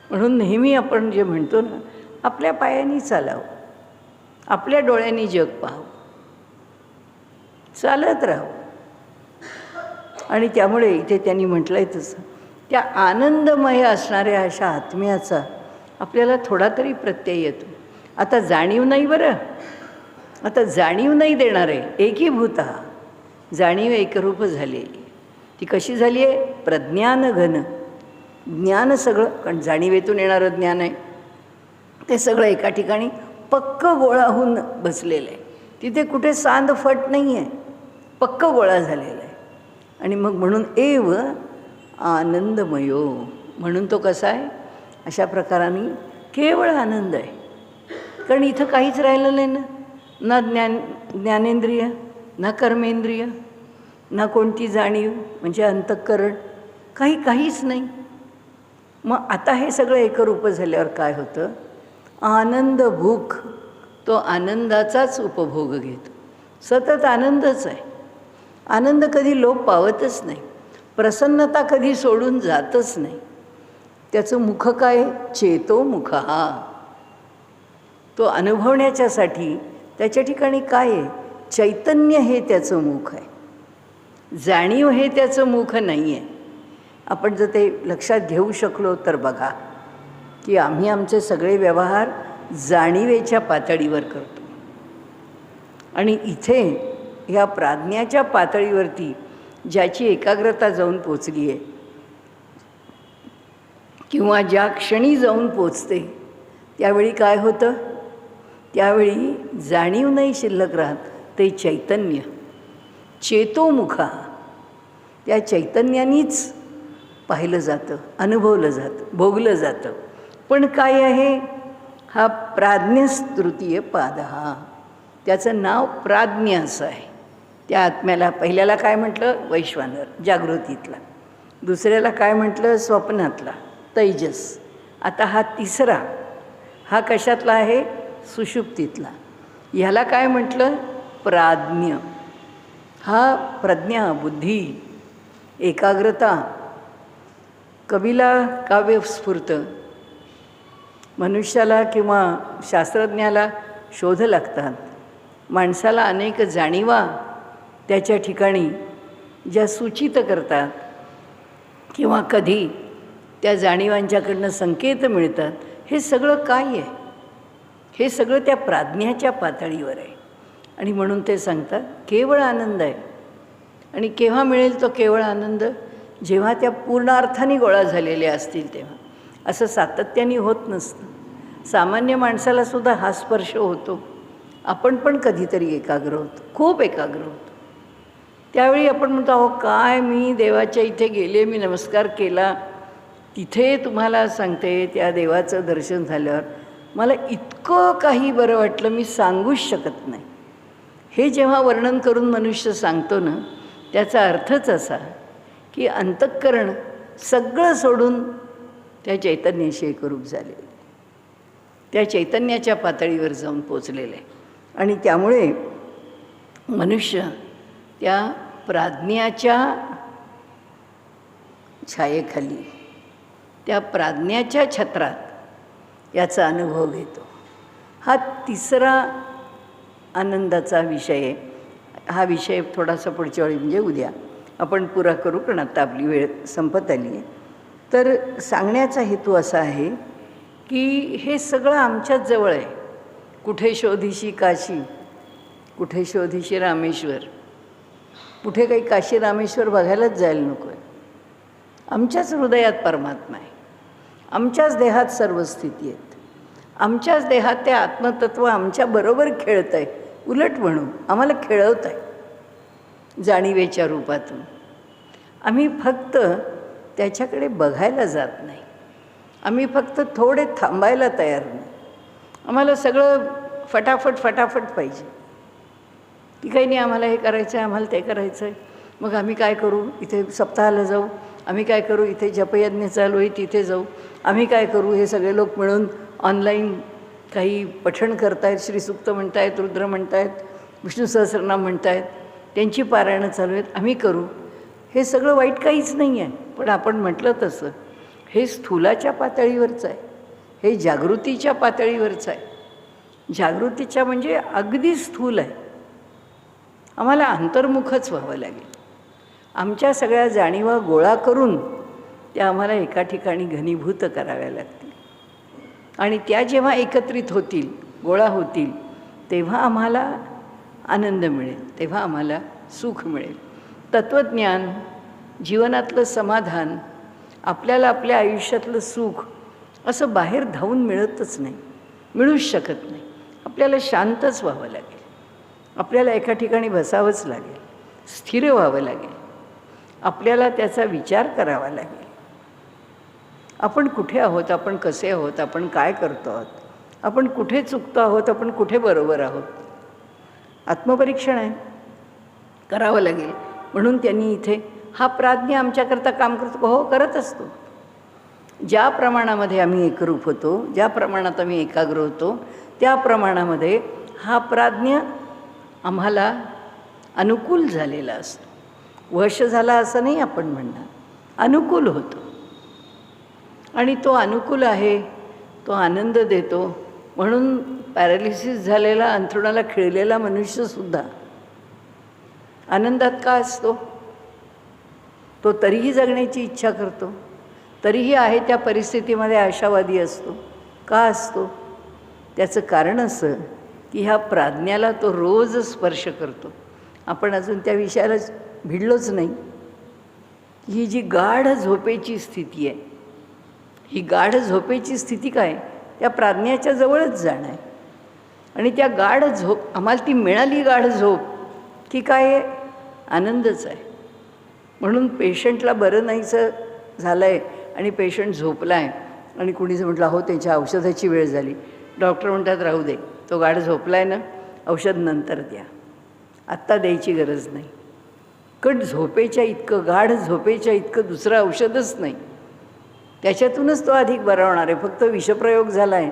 म्हणून नेहमी आपण जे म्हणतो ना, आपल्या पायांनी चालावं, आपल्या डोळ्यांनी जग पाहावं, चालत राहावं. आणि त्यामुळे इथे त्यांनी म्हटलं आहे तसं त्या आनंदमय असणाऱ्या अशा आत्म्याचा आपल्याला थोडा तरी प्रत्यय येतो. आता जाणीव नाही, बरं आता जाणीव नाही देणार आहे. एकीभूत जाणीव एकरूप झालेली. ती कशी झाली आहे? प्रज्ञान घन. ज्ञान सगळं, कारण जाणीवेतून येणारं ज्ञान आहे, ते सगळं एका ठिकाणी पक्क गोळा होऊन बसलेलं आहे. तिथे कुठे सांद फट नाही आहे, पक्क गोळा झालेला आहे. आणि मग म्हणून एव आनंदमयो, म्हणून तो कसा आहे? अशा प्रकाराने केवळ आनंद आहे. कारण इथं काहीच राहिलं नाही ना, ना ज्ञानेंद्रिय, ना कर्मेंद्रिय, ना कोणती जाणीव म्हणजे अंतःकरण, काहीच नाही. मग आता हे सगळं एकरूप झाल्यावर काय होतं? आनंद भूक, तो आनंदाचाच उपभोग घेतो. सतत आनंदच आहे. आनंद कधी लोप पावतच नाही, प्रसन्नता कधी सोडून जातच नाही. त्याचं मुख काय? चेतो मुख. तो अनुभवण्याच्यासाठी त्याच्या ठिकाणी काय आहे? चैतन्य हे त्याचं मुख आहे, जाणीव हे त्याचं मुख नाही आहे. आपण जर ते लक्षात घेऊ शकलो तर बघा की आम्ही आमचे सगळे व्यवहार जाणीवेच्या पातळीवर करतो. आणि इथे ह्या प्राज्ञाच्या पातळीवरती ज्याची एकाग्रता जाऊन पोचली आहे किंवा ज्या क्षणी जाऊन पोचते त्यावेळी काय होतं? त्यावेळी जाणीव नाही शिल्लक राहत, ते चैतन्य चेतोमुखा, त्या चैतन्यानीच पाहिलं जातं, अनुभवलं जातं, भोगलं जातं. पण काय आहे? हा प्राज्ञस्तृतीय पाद, हा त्याचं नाव प्राज्ञ असं आहे. त्या आत्म्याला पहिल्याला काय म्हटलं? वैश्वानर, जागृतीतला. दुसऱ्याला काय म्हटलं? स्वप्नातला, तैजस. आता हा तिसरा, हा कशातला आहे? सुषुप्तीतला. ह्याला काय म्हटलं? प्राज्ञ. हा प्रज्ञा, बुद्धी, एकाग्रता. कवीला काव्य स्फुरतं, मनुष्याला किंवा शास्त्रज्ञाला शोध लागतात, माणसाला अनेक जाणीवा त्याच्या ठिकाणी ज्या सूचित करतात किंवा कधी त्या जाणीवांच्याकडनं संकेत मिळतात. हे सगळं काय आहे? हे सगळं त्या प्राज्ञाच्या पातळीवर आहे. आणि म्हणून ते सांगतात केवळ आनंद आहे. आणि केव्हा मिळेल तो केवळ आनंद? जेव्हा त्या पूर्ण अर्थाने गोळा झालेल्या असतील तेव्हा. असं सातत्याने होत नसतं. सामान्य माणसाला सुद्धा हा स्पर्श होतो. आपण पण कधीतरी एकाग्र होतो, खूप एकाग्र होतो. त्यावेळी आपण म्हणतो, अहो काय मी देवाच्या इथे गेले, मी नमस्कार केला, तिथे तुम्हाला सांगते त्या देवाचं दर्शन झाल्यावर मला इतकं काही बरं वाटलं, मी सांगूच शकत नाही. हे जेव्हा वर्णन करून मनुष्य सांगतो ना, त्याचा अर्थच असा की अंतःकरण सगळं सोडून त्या चैतन्याशी एकरूप झाले, त्या चैतन्याच्या पातळीवर जाऊन पोचलेले. आणि त्यामुळे मनुष्य त्या प्राज्ञाच्या छायेखाली, त्या प्राज्ञाच्या छत्रात याचा अनुभव घेतो. हा तिसरा आनंदाचा विषय आहे. हा विषय थोडासा पुढच्या वेळी म्हणजे उद्या आपण पुरा करू, कारण आता आपली वेळ संपत आली आहे. तर सांगण्याचा हेतू असा आहे की हे सगळं आमच्याच जवळ आहे. कुठे शोधिशी काशी, कुठे शोधिशी रामेश्वर. कुठे काही काशी रामेश्वर बघायलाच जायला नको आहे. आमच्याच हृदयात परमात्मा आहे. आमच्याच देहात सर्व स्थिती आहेत. आमच्याच देहात ते आत्मतत्व आमच्याबरोबर खेळत आहे. उलट म्हणून आम्हाला खेळवत आहे जाणीवेच्या रूपातून. आम्ही फक्त त्याच्याकडे बघायला जात नाही. आम्ही फक्त थोडे थांबायला तयार नाही. आम्हाला सगळं फटाफट फटाफट पाहिजे की काही नाही, आम्हाला हे करायचं आहे, आम्हाला ते करायचं आहे. मग आम्ही काय करू? इथे सप्ताहाला जाऊ. आम्ही काय करू? इथे जपयज्ञ चालू आहे, तिथे जाऊ. आम्ही काय करू? हे सगळे लोक मिळून ऑनलाईन काही पठण करतायत, श्रीसूक्त म्हणतायत, रुद्र म्हणतायत, विष्णू सहस्रनाम म्हणतायत, त्यांची पारायणं चालू आहेत, आम्ही करू. हे सगळं वाईट काहीच नाही आहे. पण आपण म्हटलं तसं हे स्थूलाच्या पातळीवरचं आहे, हे जागृतीच्या पातळीवरचं आहे. जागृतीच्या म्हणजे अगदी स्थूल आहे. आम्हाला अंतर्मुखच व्हावं लागेल. आमच्या सगळ्या जाणीवा गोळा करून त्या आम्हाला एका ठिकाणी घनीभूत कराव्या लागतील. आणि त्या जेव्हा एकत्रित होतील, गोळा होतील, तेव्हा आम्हाला आनंद मिळेल, तेव्हा आम्हाला सुख मिळेल. तत्त्वज्ञान, जीवनातलं समाधान, आपल्याला आपल्या आयुष्यातलं सुख असं बाहेर धावून मिळतच नाही, मिळूच शकत नाही. आपल्याला शांतच व्हावं लागेल. आपल्याला एका ठिकाणी बसावंच लागेल, स्थिर व्हावं लागेल. आपल्याला त्याचा विचार करावा लागेल. आपण कुठे आहोत, आपण कसे आहोत, आपण काय करतो आहोत, आपण कुठे चुकतो आहोत, आपण कुठे बरोबर आहोत. आत्मपरीक्षण आहे, करावं लागेल. म्हणून त्यांनी इथे हा प्राज्ञ आमच्याकरता काम करतो. हो, करत असतो. ज्या प्रमाणामध्ये आम्ही एकरूप होतो, ज्या प्रमाणात आम्ही एकाग्र होतो, त्या प्रमाणामध्ये हा प्राज्ञ आम्हाला अनुकूल झालेला असतो. वश झाला असं नाही आपण म्हणणार, अनुकूल होतो. आणि तो अनुकूल आहे, तो आनंद देतो. म्हणून पॅरालिसिस झालेला, अंथरुणाला खिळलेला मनुष्यसुद्धा आनंदात का असतो? तो तरीही जगण्याची इच्छा करतो, तरीही आहे त्या परिस्थितीमध्ये आशावादी असतो. का असतो? त्याचं कारण असं की ह्या प्राज्ञाला तो रोज स्पर्श करतो. आपण अजून त्या विषयाला भिडलोच नाही. ही जी गाढ झोपेची स्थिती आहे, ही गाढ झोपेची स्थिती काय, त्या प्राज्ञाच्या जवळच जाणं आहे. आणि त्या गाढ झोप, आम्हाला ती मिळाली गाढ झोप की काय आहे, आनंदच आहे. म्हणून पेशंटला बरं नाहीचं झालं आहे आणि पेशंट झोपला आहे आणि कुणीच म्हटलं हो त्याच्या औषधाची वेळ झाली, डॉक्टर म्हणतात राहू दे, तो गाढ झोपला आहे ना, औषध नंतर द्या, आत्ता द्यायची गरज नाही. कारण झोपेच्या इतकं, गाढ झोपेच्या इतकं दुसरं औषधच नाही. त्याच्यातूनच तो अधिक बरा होणार आहे. फक्त विषप्रयोग झाला आहे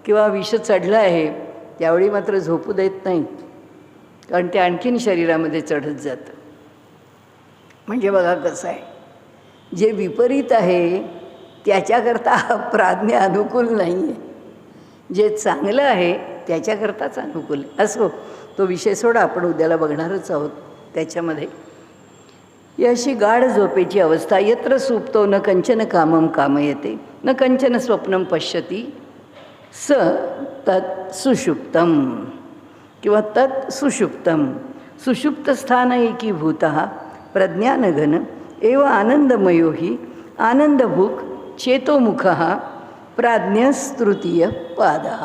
किंवा विष चढलं आहे त्यावेळी मात्र झोपू देत नाही, कारण ते आणखीन शरीरामध्ये चढत जातं. म्हणजे बघा कसं आहे, जे विपरीत आहे त्याच्याकरता प्राज्ञा अनुकूल नाही आहे, जे चांगलं आहे त्याच्याकरताच अनुकूल आहे. असो, तो विषय सोडा, आपण उद्याला बघणारच आहोत. त्याच्यामध्ये ही अशी गाढ झोपेची अवस्था, यत्र सुप्तो न कंचन कामम कामयते न कंचन स्वप्नम पश्यती स तत् सुषुप्तम किंवा तत् सुषुप्तम. सुषुप्त स्थान एकीभूतः प्रज्ञानघन एव आनंदमयो हि आनंदभूक चेतोमुखः प्राज्ञस्तृतीय पादः.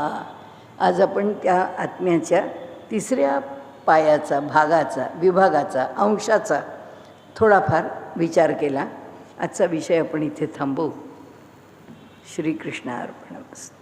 आज आपण त्या आत्म्याच्या तिसऱ्या पायाचा, भागाचा, विभागाचा, अंशाचा थोडाफार विचार केला. आजचा विषय आपण इथे थांबवू. श्रीकृष्णार्पणमस्तु.